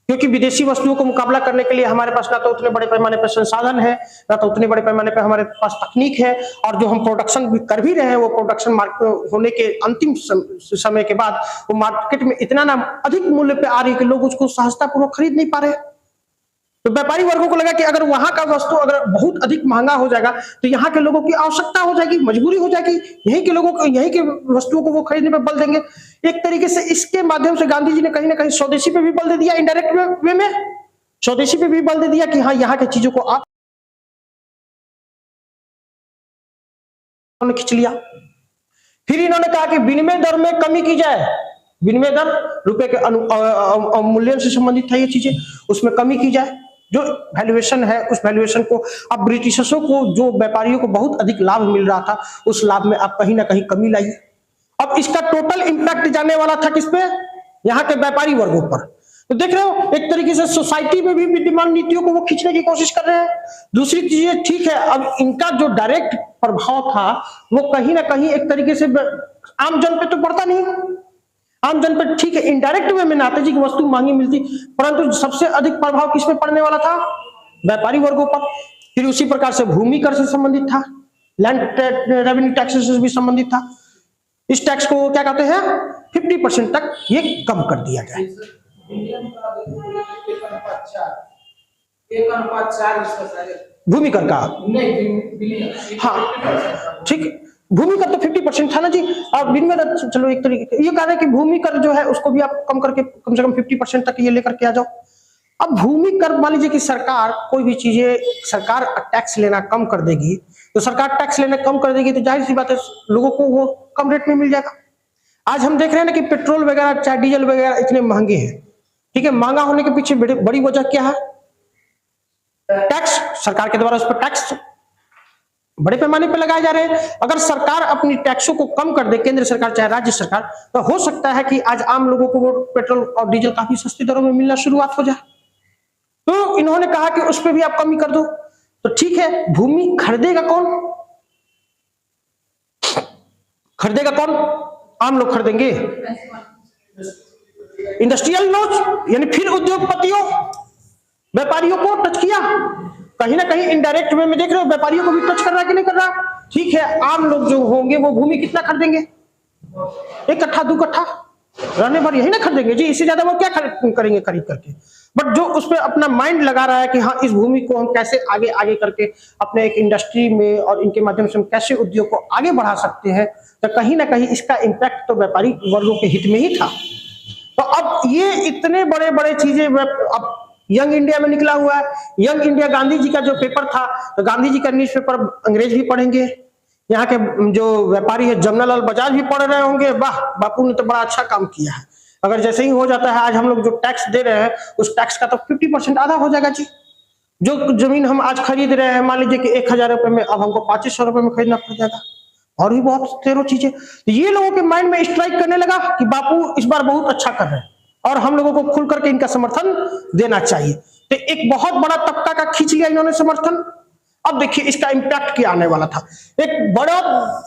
[SPEAKER 1] क्योंकि विदेशी वस्तुओं को मुकाबला करने के लिए हमारे पास ना तो उतने बड़े पैमाने पर संसाधन है, ना तो उतने बड़े पैमाने पर हमारे पास तकनीक है, और जो हम प्रोडक्शन भी कर भी रहे हैं वो प्रोडक्शन मार्केट होने के अंतिम समय के बाद वो मार्केट में इतना ना अधिक मूल्य पे आ रही है कि लोग उसको सहजतापूर्वक खरीद नहीं पा रहे। तो व्यापारी वर्गों को लगा कि अगर वहां का वस्तु अगर बहुत अधिक महंगा हो जाएगा तो यहाँ के लोगों की आवश्यकता हो जाएगी, मजबूरी हो जाएगी, यहीं के लोगों को, यहीं के वस्तुओं को वो खरीदने पर बल देंगे। एक तरीके से इसके माध्यम से गांधी जी ने कहीं ना कहीं स्वदेशी पे भी बल दे दिया, इनडायरेक्ट वे में स्वदेशी पे भी बल दे दिया कि हाँ यहाँ की चीजों को आप खींच लिया। फिर इन्होंने कहा कि विनिमय दर में कमी की जाए। विनिमय दर रुपए के अवमूल्यन से संबंधित था, ये चीजें, उसमें कमी की जाए। जो वैल्यूएशन है उस वैल्यूएशन को, अब ब्रिटिशर्सों को जो व्यापारियों को बहुत अधिक लाभ मिल रहा था उस लाभ में आप कहीं ना कहीं कमी लाइए। अब इसका टोटल इंपैक्ट जाने वाला था किस पे? यहाँ के व्यापारी वर्गों पर। तो देख रहे हो एक तरीके से सोसाइटी में भी विद्यमान नीतियों को वो खींचने की कोशिश कर रहे हैं। दूसरी चीजें ठीक है, अब इनका जो डायरेक्ट प्रभाव था वो कहीं ना कहीं एक तरीके से आम जन पे तो पड़ता नहीं, आम जन पर ठीक है इनडायरेक्ट वे में नाते जी की वस्तु महंगी मिलती, परंतु सबसे अधिक प्रभाव किस पे पड़ने वाला था? व्यापारी वर्गों पर। फिर उसी प्रकार से भूमि कर से संबंधित था, लैंड रेवेन्यू टैक्सेस से भी संबंधित था। इस टैक्स को क्या कहते हैं? 50% तक ये कम कर दिया जाए। भूमि कर का, हाँ ठीक, भूमि कर तो 50% था ना जी। अब विनिमय दर चलो एक तरीके ये कह रहे हैं कि भूमि कर जो है उसको भी आप कम करके कम से कम 50% तक ये लेकर के आ जाओ। अब भूमि कर मान लीजिए कि सरकार कोई भी चीजें, सरकार टैक्स लेना कम कर देगी, तो सरकार टैक्स लेना कम कर देगी तो जाहिर सी बात है लोगों को वो कम रेट में मिल जाएगा। आज हम देख रहे हैं ना कि पेट्रोल वगैरह चाहे डीजल वगैरह इतने महंगे हैं, ठीक है, महंगा होने के पीछे बड़ी वजह क्या है? टैक्स, सरकार के द्वारा उस पर टैक्स बड़े पैमाने पर लगाए जा रहे हैं। अगर सरकार अपनी टैक्सों को कम कर दे, केंद्र सरकार चाहे राज्य सरकार, तो हो सकता है कि आज आम लोगों को वो पेट्रोल और डीजल काफी सस्ती दरों में मिलना शुरुआत हो जाए। तो इन्होंने कहा कि उस पर भी आप कमी कर दो। तो ठीक है, भूमि खरीदेगा कौन? खरीदेगा कौन? आम लोग खरीदेंगे। इंडस्ट्रियल लॉज यानी फिर उद्योगपतियों, व्यापारियों को टच किया। कहीं ना कहीं इनडायरेक्ट वे में देख रहे हो व्यापारियों को भी टच कर रहा है कि नहीं कर रहा। ठीक है, आम लोग जो होंगे वो भूमि कितना खरीदेंगे, 1 कट्ठा 2 कट्ठा रहने भर यही ना खरीदेंगे जी, इससे ज्यादा वो क्या करेंगे खरीद करके। बट जो उस पर अपना माइंड लगा रहा है कि हाँ इस भूमि को हम कैसे आगे आगे करके अपने एक इंडस्ट्री में और इनके माध्यम से हम कैसे उद्योग को आगे बढ़ा सकते हैं, तो कहीं ना कहीं इसका इम्पैक्ट तो व्यापारी वर्गों के हित में ही था। तो अब ये इतने बड़े बड़े चीजें अब यंग इंडिया में निकला हुआ है। यंग इंडिया गांधी जी का जो पेपर था, तो गांधी जी का न्यूज़पेपर अंग्रेज भी पढ़ेंगे, यहाँ के जो व्यापारी है जमनालाल बजाज भी पढ़ रहे होंगे। वाह, बापू ने तो बड़ा अच्छा काम किया है। अगर जैसे ही हो जाता है, आज हम लोग जो टैक्स दे रहे हैं उस टैक्स का तो 50% आधा हो जाएगा जी। जो जमीन हम आज खरीद रहे हैं, मान लीजिए कि 1000 रुपए में, अब हमको 2500 रुपए में खरीदना पड़ जाएगा। और भी बहुत तेरो चीजें, तो ये लोगों के माइंड में स्ट्राइक करने लगा कि बापू इस बार बहुत अच्छा कर रहे हैं और हम लोगों को खुल करके इनका समर्थन देना चाहिए। तो एक बहुत बड़ा तबका का खींच लिया इन्होंने समर्थन। अब देखिए इसका इम्पैक्ट क्या आने वाला था। एक बड़ा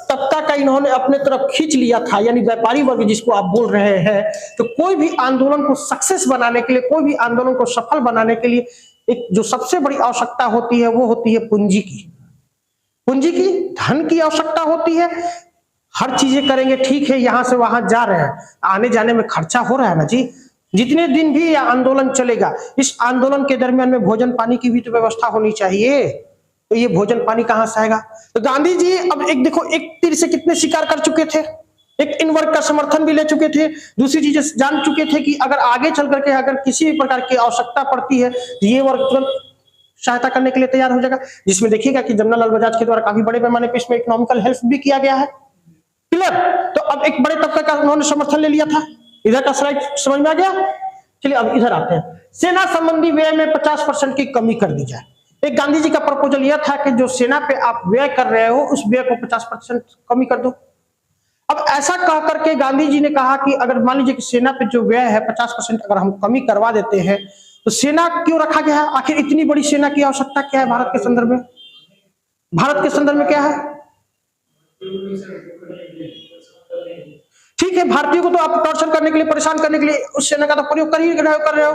[SPEAKER 1] तबका का इन्होंने अपने तरफ खींच लिया था, यानी व्यापारी वर्ग जिसको आप बोल रहे हैं। तो कोई भी आंदोलन को सक्सेस बनाने के लिए, कोई भी आंदोलन को सफल बनाने के लिए एक जो सबसे बड़ी आवश्यकता होती है वो होती है पूंजी की। पूंजी की, धन की आवश्यकता होती है। हर चीजें करेंगे, ठीक है, यहां से वहां जा रहे हैं, आने जाने में खर्चा हो रहा है ना जी। जितने दिन भी यह आंदोलन चलेगा, इस आंदोलन के दरमियान में भोजन पानी की भी तो व्यवस्था होनी चाहिए। तो ये भोजन पानी कहां से आएगा? तो गांधी जी अब एक देखो, एक तीर से कितने शिकार कर चुके थे। एक इन वर्ग का समर्थन भी ले चुके थे, दूसरी चीजें जान चुके थे कि अगर आगे चल करके अगर किसी भी प्रकार की आवश्यकता पड़ती है तो ये वर्ग तुरंत सहायता करने के लिए तैयार हो जाएगा। जिसमें देखिएगा कि जमनालाल बजाज के द्वारा काफी बड़े पैमाने पर इसमें इकोनॉमिकल हेल्प भी किया गया है। क्लियर? तो अब एक बड़े तबके का उन्होंने समर्थन ले लिया था। इधर का स्लाइड समझ में आ गया? चलिए अब इधर आते हैं। सेना संबंधी व्यय में 50% की कमी कर दी जाए। एक गांधी जी का प्रपोजल यह था कि जो सेना पे आप व्यय कर रहे हो उस व्यय को 50% कमी कर दो। अब ऐसा कह करके गांधी जी ने कहा कि अगर मान लीजिए कि सेना पे जो व्यय है 50% अगर हम कमी करवा देते हैं तो सेना क्यों रखा गया है? आखिर इतनी बड़ी सेना की आवश्यकता क्या है भारत के संदर्भ में? भारत के संदर्भ में क्या है? ठीक है, भारतीयों को तो आप टॉर्चर करने के लिए, परेशान करने के लिए उस सेना का तो प्रयोग कर रहे हो।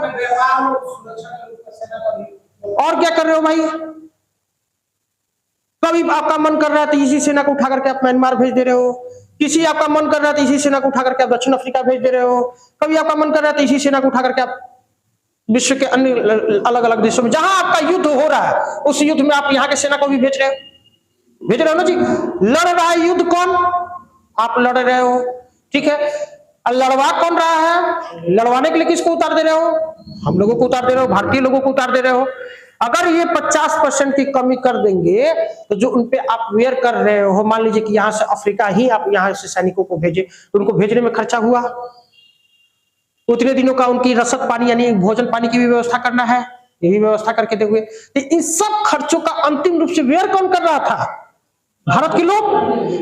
[SPEAKER 1] और क्या कर रहे हो भाई? कभी आपका मन कर रहा है तो इसी सेना को उठा करके आप म्यांमार भेज दे रहे हो, किसी आपका मन कर रहा है तो इसी सेना को उठा करके आप दक्षिण अफ्रीका भेज दे रहे हो, कभी आपका मन कर रहा है तो इसी सेना को उठा करके आप विश्व के अन्य अलग अलग देशों में जहां आपका युद्ध हो रहा है उस युद्ध में आप यहाँ के सेना को भी भेज रहे हो ना जी। लड़ रहा है युद्ध कौन? आप लड़ रहे हो, ठीक है। लड़वा कौन रहा है? लड़वाने के लिए किसको उतार दे रहे हो? हम लोगों को उतार दे रहे हो, भारतीय लोगों को उतार दे रहे हो। अगर ये 50% की कमी कर देंगे तो जो उनपे आप वेयर कर रहे हो, मान लीजिए कि यहां से अफ्रीका ही आप यहां से सैनिकों को भेजे, तो उनको भेजने में खर्चा हुआ, उतने दिनों का उनकी रसद पानी यानी भोजन पानी की भी व्यवस्था करना है, ये भी व्यवस्था करके दोगे। तो इन सब खर्चों का अंतिम रूप से वेयर कौन कर रहा था? भारत के लोग,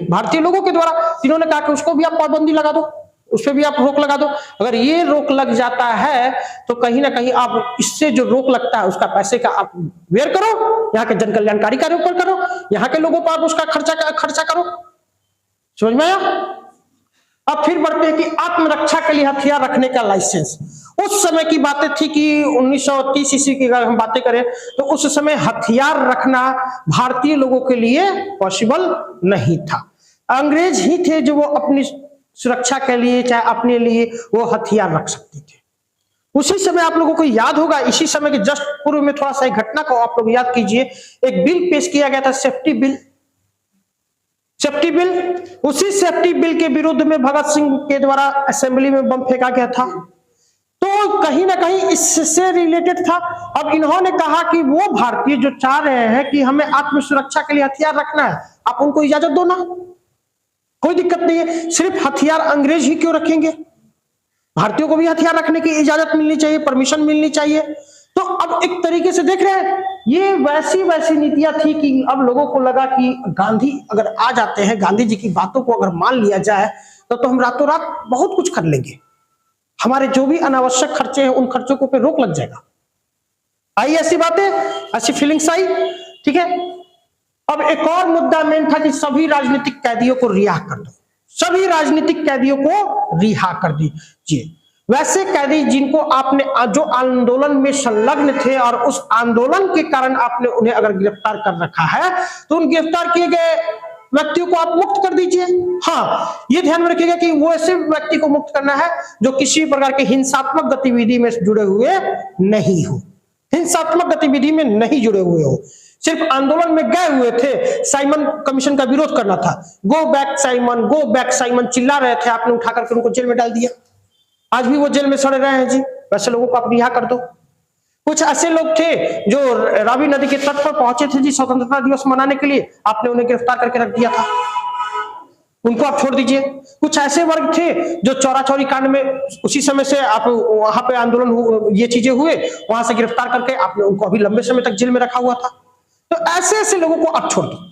[SPEAKER 1] भारतीय लोगों के द्वारा। इन्होंने कहा कि उसको भी आप पाबंदी लगा दो, उस पर भी आप रोक लगा दो। अगर ये रोक लग जाता है तो कहीं ना कहीं आप इससे जो रोक लगता है उसका पैसे का आप वेयर करो, यहाँ के जन कल्याणकारी कार्यों पर करो, यहाँ के लोगों पर आप उसका खर्चा करो। समझ में आया? अब फिर बढ़ते हैं कि आत्मरक्षा के लिए हथियार रखने का लाइसेंस। उस समय की बातें थी कि 1930 ईस्वी की अगर हम बातें करें तो उस समय हथियार रखना भारतीय लोगों के लिए पॉसिबल नहीं था। अंग्रेज ही थे जो वो अपनी सुरक्षा के लिए चाहे अपने लिए वो हथियार रख सकते थे। उसी समय आप लोगों को याद होगा, इसी समय के जस्ट पूर्व में थोड़ा सा एक घटना को आप लोग याद कीजिए। एक बिल पेश किया गया था, सेफ्टी बिल। सेफ्टी बिल, उसी सेफ्टी बिल के विरुद्ध में भगत सिंह के द्वारा असेंबली में बम फेंका गया था, तो कहीं ना कहीं इससे रिलेटेड था। अब इन्होंने कहा कि वो भारतीय जो चाह रहे हैं कि हमें आत्म सुरक्षा के लिए हथियार रखना है, आप उनको इजाजत दो ना, कोई दिक्कत नहीं है। सिर्फ हथियार अंग्रेज ही क्यों रखेंगे? भारतीयों को भी हथियार रखने की इजाजत मिलनी चाहिए, परमिशन मिलनी चाहिए। तो अब एक तरीके से देख रहे हैं, ये वैसी नीतियां थी कि अब लोगों को लगा कि गांधी अगर आ जाते हैं, गांधी जी की बातों को अगर मान लिया जाए तो हम रातों रात बहुत कुछ कर लेंगे, हमारे जो भी अनावश्यक खर्चे हैं उन खर्चों को पे रोक लग जाएगा। आई ऐसी बातें, ऐसी फीलिंग्स आई, ठीक है। अब एक और मुद्दा मेन था कि सभी राजनीतिक कैदियों को रिहा कर दो, सभी राजनीतिक कैदियों को रिहा कर दीजिए। वैसे कैदी जिनको आपने जो आंदोलन में संलग्न थे और उस आंदोलन के कारण आपने उन्हें अगर गिरफ्तार कर रखा है तो उन गिरफ्तार किए गए व्यक्तियों को आप मुक्त कर दीजिए। हाँ, ये ध्यान में रखिएगा कि वो ऐसे व्यक्ति को मुक्त करना है जो किसी प्रकार की हिंसात्मक गतिविधि में जुड़े हुए नहीं हो, हिंसात्मक गतिविधि में नहीं जुड़े हुए हो, सिर्फ आंदोलन में गए हुए थे, साइमन कमीशन का विरोध करना था, go back Simon, go back Simon चिल्ला रहे थे, आपने उठा करके उनको जेल में डाल दिया। आज भी वो जेल में सड़े रहे हैं जी। वैसे लोगों को आप रिहा कर दो। कुछ ऐसे लोग थे जो रावी नदी के तट पर पहुंचे थे जी स्वतंत्रता दिवस मनाने के लिए, आपने उन्हें गिरफ्तार करके रख दिया था, उनको आप छोड़ दीजिए। कुछ ऐसे वर्ग थे जो चौरा चौरी कांड में उसी समय से आप वहां पे आंदोलन ये चीजें हुए, वहां से गिरफ्तार करके आपने उनको अभी लंबे समय तक जेल में रखा हुआ था। तो ऐसे ऐसे लोगों को आप छोड़ दो।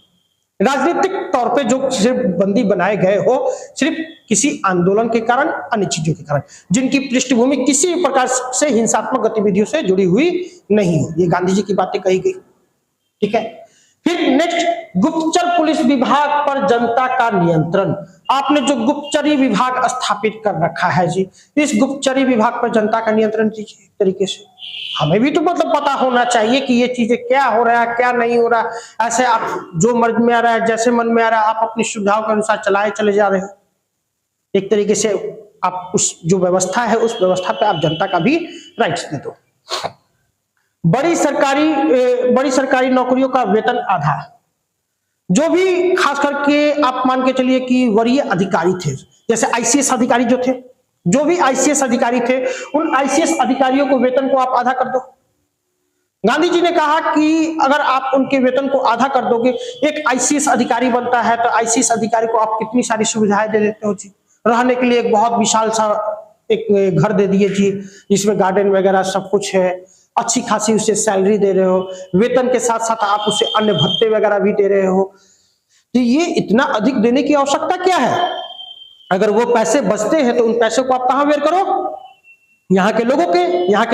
[SPEAKER 1] राजनीतिक तौर पे जो सिर्फ बंदी बनाए गए हो सिर्फ किसी आंदोलन के कारण, अन्य चीजों के कारण, जिनकी पृष्ठभूमि किसी प्रकार से हिंसात्मक गतिविधियों से जुड़ी हुई नहीं हो, ये गांधी जी की बातें कही गई। ठीक है। फिर नेक्स्ट, गुप्तचर पुलिस विभाग पर जनता का नियंत्रण। आपने जो गुप्तचरी विभाग स्थापित कर रखा है जी, इस गुप्तचरी विभाग पर जनता का नियंत्रण दीजिए। एक तरीके से हमें भी तो मतलब पता होना चाहिए कि ये चीजें क्या हो रहा है, क्या नहीं हो रहा। ऐसे आप जो मर्ज में आ रहा है, जैसे मन में आ रहा है, आप अपनी सुविधाओं के अनुसार चलाए चले जा रहे हो। एक तरीके से आप उस जो व्यवस्था है उस व्यवस्था पे आप जनता का भी राइट्स दे दो। बड़ी सरकारी नौकरियों का वेतन आधा। जो भी खास करके आप मान के चलिए कि वरीय अधिकारी थे, जैसे आईसीएस अधिकारी जो थे, जो भी आईसीएस अधिकारी थे, उन आईसीएस अधिकारियों को वेतन को आप आधा कर दो। गांधी जी ने कहा कि अगर आप उनके वेतन को आधा कर दोगे, एक आईसीएस अधिकारी बनता है तो आईसीएस अधिकारी को आप कितनी सारी सुविधाएं दे देते हो जी। रहने के लिए एक बहुत विशाल सा एक घर दे दिए जी, जिसमें गार्डन वगैरह सब कुछ है, अच्छी खासी उसे सैलरी दे रहे हो, वेतन के साथ साथ आप उसे अन्य भत्ते वगैरह भी दे रहे हो। तो ये इतना अधिक देने की आवश्यकता क्या है? अगर वो पैसे बचते हैं तो उन पैसों को आप कहां व्यय करो? यहाँ के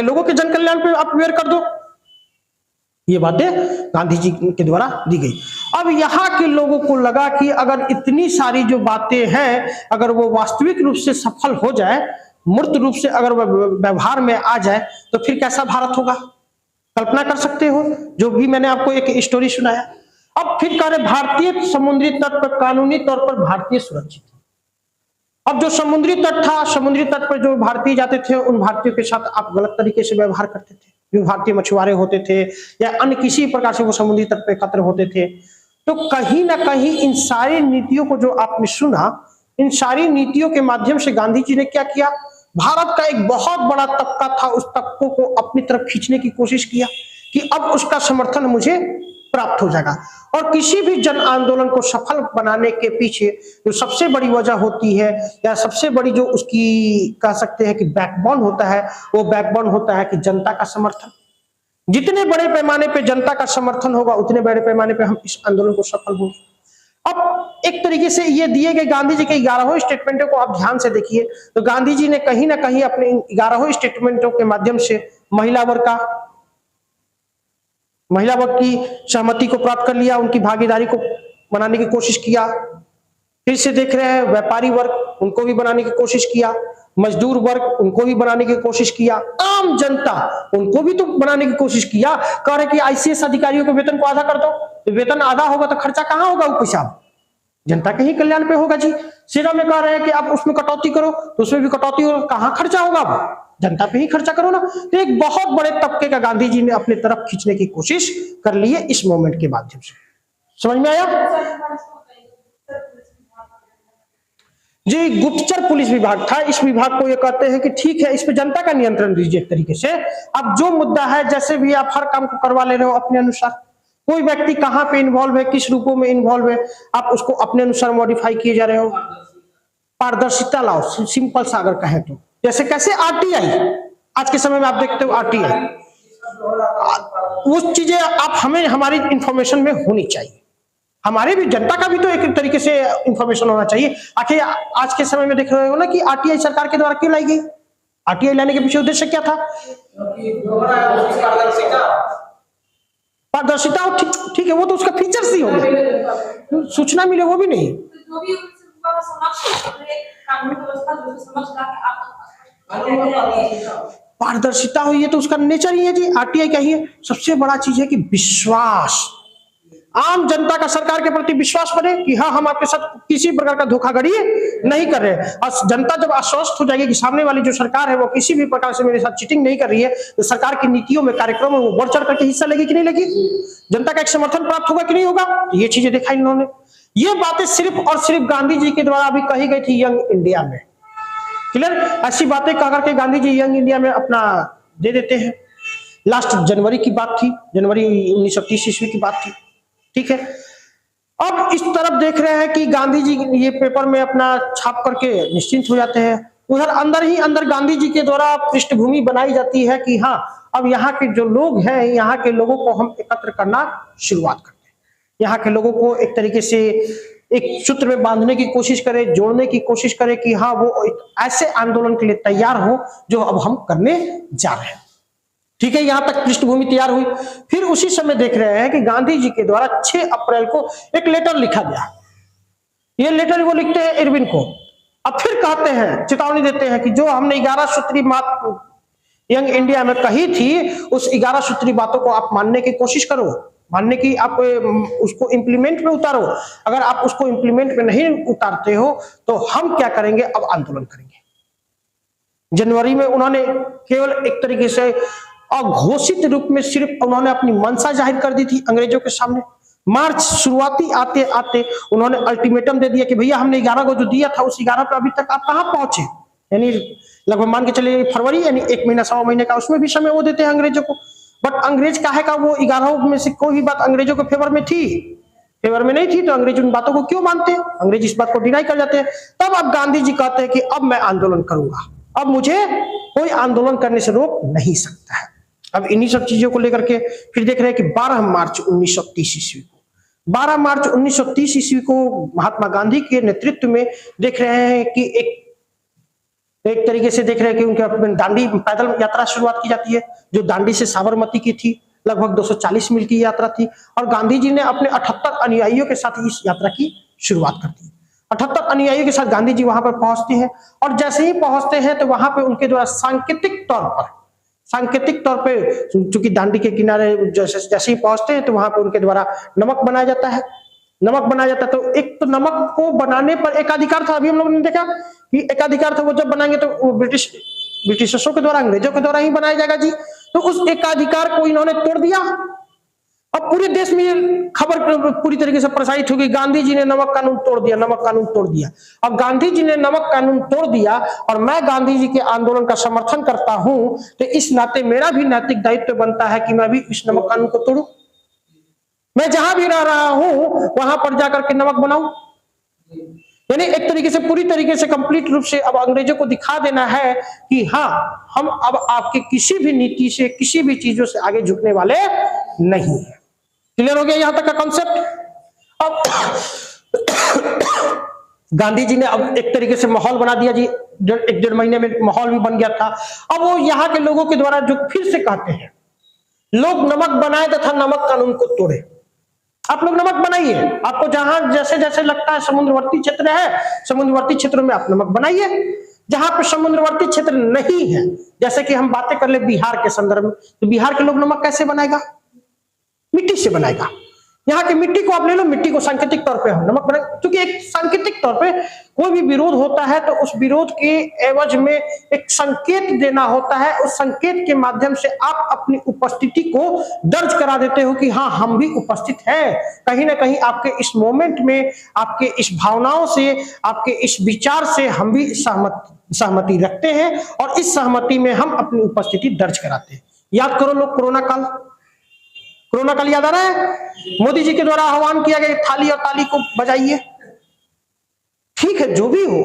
[SPEAKER 1] लोगों के जन कल्याण पे आप व्यय कर दो। ये बातें गांधी जी के द्वारा दी गई। अब यहाँ के लोगों को लगा कि अगर इतनी सारी जो बातें हैं, अगर वो वास्तविक रूप से सफल हो जाए, मूर्त रूप से अगर व्यवहार में आ जाए, तो फिर कैसा भारत होगा? कल्पना कर सकते हो, जो भी मैंने आपको एक स्टोरी सुनाया। अब फिर कह रहे भारतीय समुद्री तट पर कानूनी तौर पर भारतीय सुरक्षित। अब जो समुद्री तट था, समुद्री तट पर जो भारतीय जाते थे, उन भारतीयों के साथ आप गलत तरीके से व्यवहार करते थे। जो भारतीय मछुआरे होते थे या अन्य किसी प्रकार से वो समुद्री तट पर एकत्र होते थे, तो कहीं ना कहीं इन सारी नीतियों को जो आपने सुना, इन सारी नीतियों के माध्यम से गांधी जी ने क्या किया? भारत का एक बहुत बड़ा तबका था, उस तबकों को अपनी तरफ खींचने की कोशिश किया कि अब उसका समर्थन मुझे प्राप्त हो जाएगा। और किसी भी जन आंदोलन को सफल बनाने के पीछे जो सबसे बड़ी वजह होती है, या सबसे बड़ी जो उसकी कह सकते हैं कि बैकबोन होता है, वो बैकबोन होता है कि जनता का समर्थन। जितने बड़े पैमाने पे जनता का समर्थन होगा, उतने बड़े पैमाने पे हम इस आंदोलन को सफल होंगे। अब एक तरीके से ये दिए गए गांधी जी के 11 स्टेटमेंटों को आप ध्यान से देखिए, तो गांधी जी ने कहीं ना कहीं अपने 11 स्टेटमेंटों के माध्यम से महिला वर्ग की सहमति को प्राप्त कर लिया, उनकी भागीदारी को बनाने की कोशिश किया। फिर से देख रहे हैं व्यापारी वर्ग, उनको भी बनाने की कोशिश किया, मजदूर वर्ग, उनको भी बनाने की कोशिश किया, आम जनता, उनको भी तो बनाने की कोशिश किया। कह रहे कि आईसीएस अधिकारियों के वेतन को आधा कर दो, तो वेतन आधा होगा तो खर्चा कहां होगा? वो पैसा जनता के ही कल्याण पे होगा जी। सेना में कह रहे हैं कि आप उसमें कटौती करो, तो उसमें भी कटौती होगा, कहां खर्चा होगा? जनता पे ही खर्चा करो ना। तो एक बहुत बड़े तबके का गांधी जी ने अपनी तरफ खींचने की कोशिश कर ली है इस मूवमेंट के माध्यम से। समझ में आया जी? गुप्तचर पुलिस विभाग था। इस विभाग को ये कहते हैं कि ठीक है, इस पे जनता का नियंत्रण दीजिए एक तरीके से। अब जो मुद्दा है, जैसे भी आप हर काम को करवा ले रहे हो अपने अनुसार, कोई व्यक्ति कहां पे इन्वॉल्व है, किस रूपों में इन्वॉल्व है, आप उसको अपने अनुसार मॉडिफाई किए जा रहे हो। पारदर्शिता लाओ, सिंपल सा अगर कहें तो। जैसे कैसे? आरटीआई, आज के समय में आप देखते हो आरटीआई, उस चीजें आप हमें हमारी इंफॉर्मेशन में होनी चाहिए। हमारे भी जनता का भी तो एक तरीके से इंफॉर्मेशन होना चाहिए। आखिर आज के समय में देख रहे हो ना कि आरटीआई सरकार के द्वारा क्यों लाई गई? आरटीआई लाने के पीछे उद्देश्य क्या था? पारदर्शिता। ठीक है, वो तो उसका फीचर्स ही हो गया, सूचना मिले वो भी नहीं।
[SPEAKER 2] कानून में पारदर्शिता
[SPEAKER 1] पारदर्शिता हुई है तो उसका नेचर ही है जी। आरटीआई क्या ही है? सबसे बड़ा चीज है कि विश्वास, आम जनता का सरकार के प्रति विश्वास बने कि हाँ हम आपके साथ किसी प्रकार का धोखाधड़ी नहीं कर रहे हैं। और जनता जब आश्वस्त हो जाएगी कि सामने वाली जो सरकार है वो किसी भी प्रकार से मेरे साथ चीटिंग नहीं कर रही है, तो सरकार की नीतियों में, कार्यक्रमों में बढ़ चढ़ करके हिस्सा लेगी कि नहीं लेगी? जनता का एक समर्थन प्राप्त होगा कि नहीं होगा? ये चीजें देखा इन्होंने। ये बातें सिर्फ और सिर्फ गांधी जी के द्वारा अभी कही गई थी यंग इंडिया में। क्लियर? ऐसी बातें कह करके गांधी जी यंग इंडिया में अपना दे देते हैं। लास्ट जनवरी की बात थी, जनवरी 1930 ईस्वी की बात थी। ठीक है, अब इस तरफ देख रहे हैं कि गांधी जी ये पेपर में अपना छाप करके निश्चिंत हो जाते हैं। उधर अंदर ही अंदर गांधी जी के द्वारा पृष्ठभूमि बनाई जाती है कि हाँ अब यहाँ के जो लोग हैं, यहाँ के लोगों को हम एकत्र करना शुरुआत करते हैं, यहाँ के लोगों को एक तरीके से एक सूत्र में बांधने की कोशिश करें, जोड़ने की कोशिश करें कि हाँ वो एक ऐसे आंदोलन के लिए तैयार हो जो अब हम करने जा रहे हैं। ठीक है, यहां तक पृष्ठभूमि तैयार हुई। फिर उसी समय देख रहे हैं कि गांधी जी के द्वारा 6 अप्रैल को एक लेटर लिखा गया। ये लेटर वो लिखते हैं इरविन को। अब फिर कहते हैं, चेतावनी देते हैं कि जो हमने 11 सूत्री बात यंग इंडिया में कही थी, उस 11 सूत्री बातों को आप मानने की कोशिश करो, मानने की आप उसको इंप्लीमेंट में उतारो। अगर आप उसको इंप्लीमेंट में नहीं उतारते हो तो हम क्या करेंगे, अब आंदोलन करेंगे। जनवरी में उन्होंने केवल एक तरीके से अघोषित रूप में सिर्फ उन्होंने अपनी मंशा जाहिर कर दी थी अंग्रेजों के सामने। मार्च शुरुआती आते आते उन्होंने अल्टीमेटम दे दिया कि भैया हमने 11 को जो दिया था उस 11 पे अभी तक आप कहां पहुंचे, यानी लगभग मान के चले फरवरी, यानी 1 महीना 1.25 महीने का उसमें भी समय वो देते हैं अंग्रेजों को। बट अंग्रेज काहे का, वो 11 में से कोई भी बात अंग्रेजों के फेवर में थी, फेवर में नहीं थी, तो अंग्रेज उन बातों को क्यों मानते हैं? अंग्रेज इस बात को डिनाई कर जाते हैं। तब अब गांधी जी कहते हैं कि अब मैं आंदोलन करूंगा, अब मुझे कोई आंदोलन करने से रोक नहीं सकता है। अब इन्हीं सब चीजों को लेकर के फिर देख रहे हैं कि 12 मार्च 1930 ईस्वी को, 12 मार्च 1930 ईस्वी को महात्मा गांधी के नेतृत्व में देख रहे हैं कि एक तरीके से देख रहे हैं कि उनके दांडी पैदल यात्रा शुरुआत की जाती है, जो दांडी से साबरमती की थी। लगभग 240 मील की यात्रा थी और गांधी जी ने अपने 78 अनुयायियों के साथ इस यात्रा की शुरुआत कर दी। 78 अनुयायियों के साथ गांधी जी वहां पर पहुंचते हैं और जैसे ही पहुंचते हैं तो वहां पे उनके द्वारा सांकेतिक तौर पे चूंकि दांडी के किनारे जैसे ही पहुंचते हैं तो वहां पे उनके द्वारा नमक बनाया जाता है। तो एक तो नमक को बनाने पर एकाधिकार था, अभी हम लोगों ने देखा कि एकाधिकार था, वो जब बनाएंगे तो वो ब्रिटिशर्सों के द्वारा, अंग्रेजों के द्वारा ही बनाया जाएगा जी। तो उस एकाधिकार को इन्होंने तोड़ दिया। अब पूरे देश में खबर पूरी तरीके से प्रसारित होगी, गांधी जी ने नमक कानून तोड़ दिया, नमक कानून तोड़ दिया। अब गांधी जी ने नमक कानून तोड़ दिया और मैं गांधी जी के आंदोलन का समर्थन करता हूं, तो इस नाते मेरा भी नैतिक दायित्व बनता है कि मैं भी इस नमक कानून को तोड़ूं। मैं जहां भी रह रहा हूं वहां पर जाकर के नमक बनाऊं। यानी एक तरीके से पूरी तरीके से कंप्लीट रूप से अब अंग्रेजों को दिखा देना है कि हाँ हम अब आपके किसी भी नीति से, किसी भी चीजों से आगे झुकने वाले नहीं है। क्लियर हो गया यहां तक का कॉन्सेप्ट? अब गांधी जी ने अब एक तरीके से माहौल बना दिया जी, 1-1.5 महीने में माहौल भी बन गया था। अब वो यहाँ के लोगों के द्वारा जो फिर से कहते हैं, लोग नमक बनाए तथा नमक कानून को तोड़े। आप लोग नमक बनाइए, आपको जहां जैसे जैसे लगता है समुद्रवर्ती क्षेत्र है, समुद्रवर्ती क्षेत्रों में आप नमक बनाइए। जहां पर समुद्रवर्ती क्षेत्र नहीं है, जैसे कि हम बातें कर ले बिहार के संदर्भ में, तो बिहार के लोग नमक कैसे बनाएगा? मिट्टी से बनाएगा। यहाँ की मिट्टी को आप ले लो, मिट्टी को सांकेतिक तौर पे हम नमक बनाए, क्योंकि एक सांकेतिक तौर पे कोई भी विरोध होता है तो उस विरोध के एवज में एक संकेत देना होता है। उस संकेत के माध्यम से आप अपनी उपस्थिति को दर्ज करा देते हो कि हाँ हम भी उपस्थित हैं। कहीं ना कहीं आपके इस मोमेंट में, आपके इस भावनाओं से, आपके इस विचार से हम भी सहमति रखते हैं और इस सहमति में हम अपनी उपस्थिति दर्ज कराते हैं। याद करो लोग, कोरोना काल याद आ रहा है? मोदी जी के द्वारा आह्वान किया गया थाली और ताली को बजाइए। ठीक है, जो भी हो,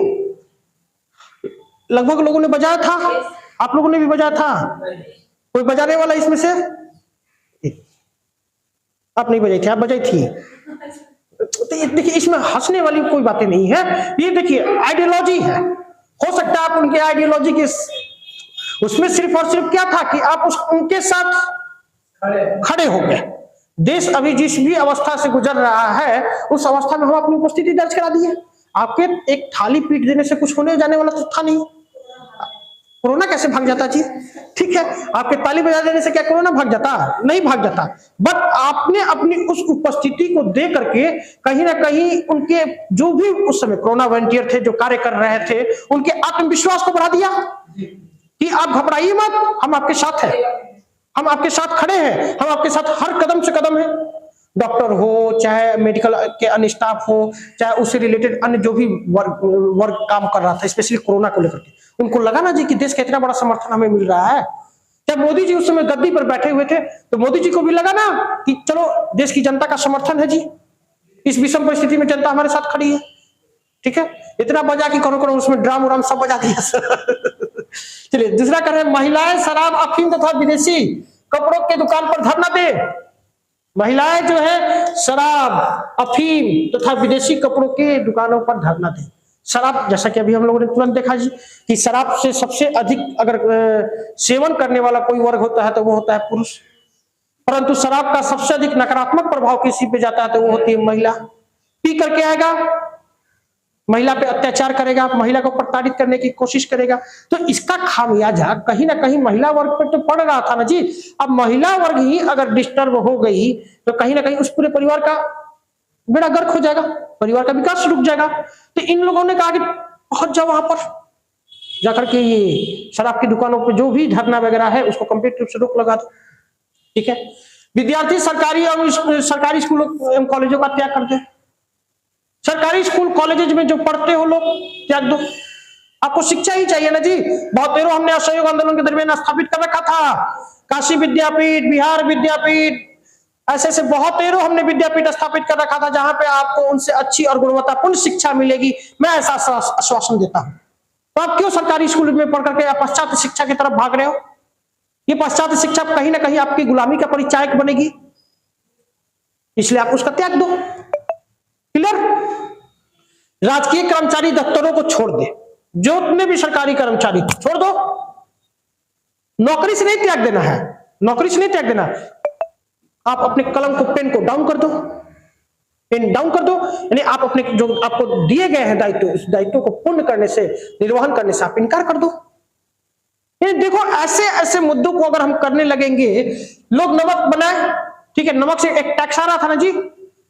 [SPEAKER 1] लगभग लोगों ने बजाया था, आप लोगों ने भी बजाया था। कोई बजाने वाला इसमें से? आप नहीं बजाई थी, आप बजाई थी। तो ये देखिए, इसमें हंसने वाली कोई बातें नहीं है। ये देखिए आइडियोलॉजी है। हो सकता है आप उनके आइडियोलॉजी के उसमें सिर्फ और सिर्फ क्या था कि आप उनके साथ खड़े हो गए। देश अभी जिस भी अवस्था से गुजर रहा है उस अवस्था में हम अपनी उपस्थिति दर्ज करा दी है। आपके एक थाली पीट देने से कुछ होने जाने वाला तो था नहीं। कोरोना कैसे भाग जाता जी? ठीक है, आपके ताली बजा देने से क्या कोरोना भाग जाता? नहीं भाग जाता। बट आपने अपनी उस उपस्थिति को दे करके कहीं ना कहीं उनके जो भी उस समय कोरोना वॉलंटियर थे जो कार्य कर रहे थे, उनके आत्मविश्वास को बढ़ा दिया कि आप घबराइए मत, हम आपके साथ हैं, हम आपके साथ खड़े हैं, हम आपके साथ हर कदम से कदम है। डॉक्टर हो, चाहे मेडिकल के अन्य स्टाफ हो, चाहे उससे रिलेटेड अन्य जो भी वर्ग काम कर रहा था, स्पेशली कोरोना को लेकर के, उनको लगा ना जी कि देश का इतना बड़ा समर्थन हमें मिल रहा है। जब मोदी जी उस समय गद्दी पर बैठे हुए थे तो मोदी जी को भी लगा ना कि चलो देश की जनता का समर्थन है जी, इस विषम परिस्थिति में जनता हमारे साथ खड़ी है। ठीक है, इतना बजा कि करो करो उसमें ड्राम उराम सब बजा दिया। चलिए दूसरा कर रहे हैं, महिलाएं शराब, अफीम तथा विदेशी कपड़ों के दुकान पर धरना दे। महिलाएं जो है शराब, अफीम तथा विदेशी कपड़ों के दुकानों पर धरना दे। शराब, जैसा कि अभी हम लोगों ने तुरंत देखा जी कि शराब से सबसे अधिक अगर सेवन करने वाला कोई वर्ग होता है तो वो होता है पुरुष, परंतु शराब का सबसे अधिक नकारात्मक प्रभाव किसी पे जाता है तो वो होती है महिला। पी करके आएगा, महिला पे अत्याचार करेगा, महिला को प्रताड़ित करने की कोशिश करेगा, तो इसका खामियाजा कहीं ना कहीं महिला वर्ग पर तो पड़ रहा था ना जी। अब महिला वर्ग ही अगर डिस्टर्ब हो गई तो कहीं ना कहीं उस पूरे परिवार का बेड़ा गर्क हो जाएगा, परिवार का विकास रुक जाएगा। तो इन लोगों ने कहा कि पहुंच जाओ वहां पर जाकर के ये शराब की दुकानों पर जो भी धरना वगैरह है उसको कंप्लीट रूप से रोक लगा दो। ठीक है, विद्यार्थी सरकारी स्कूलों एवं कॉलेजों का त्याग कर दे। सरकारी स्कूल कॉलेजेस में जो पढ़ते हो लोग त्याग दो, आपको शिक्षा ही चाहिए ना जी। बहुत देरों हमने असहयोग आंदोलन के दरमियान स्थापित कर रखा था काशी विद्यापीठ, बिहार विद्यापीठ, ऐसे ऐसे बहुत देरों हमने विद्यापीठ स्थापित कर रखा था जहां पे आपको उनसे अच्छी और गुणवत्तापूर्ण शिक्षा मिलेगी, मैं ऐसा आश्वासन देता हूं। तो आप क्यों सरकारी स्कूल में पढ़ करके पाश्चात्य शिक्षा की तरफ भाग रहे हो? ये पाश्चात्य शिक्षा कहीं ना कहीं आपकी गुलामी का परिचायक बनेगी, इसलिए आप उसका त्याग दो। क्लियर? राजकीय कर्मचारी दफ्तरों को छोड़ दे, जितने भी सरकारी कर्मचारी छोड़ दो, नौकरी से नहीं त्याग देना है, नौकरी से नहीं त्याग देना। आप अपने कलम को, पेन को डाउन कर दो, पेन डाउन कर दो, यानी आप अपने जो आपको दिए गए हैं दायित्व, उस दायित्व को पूर्ण करने से, निर्वहन करने से आप इनकार कर दो। ये देखो, ऐसे ऐसे मुद्दों को अगर हम करने लगेंगे, लोग नमक बनाए, ठीक है, नमक से एक टैक्स आ रहा था ना जी,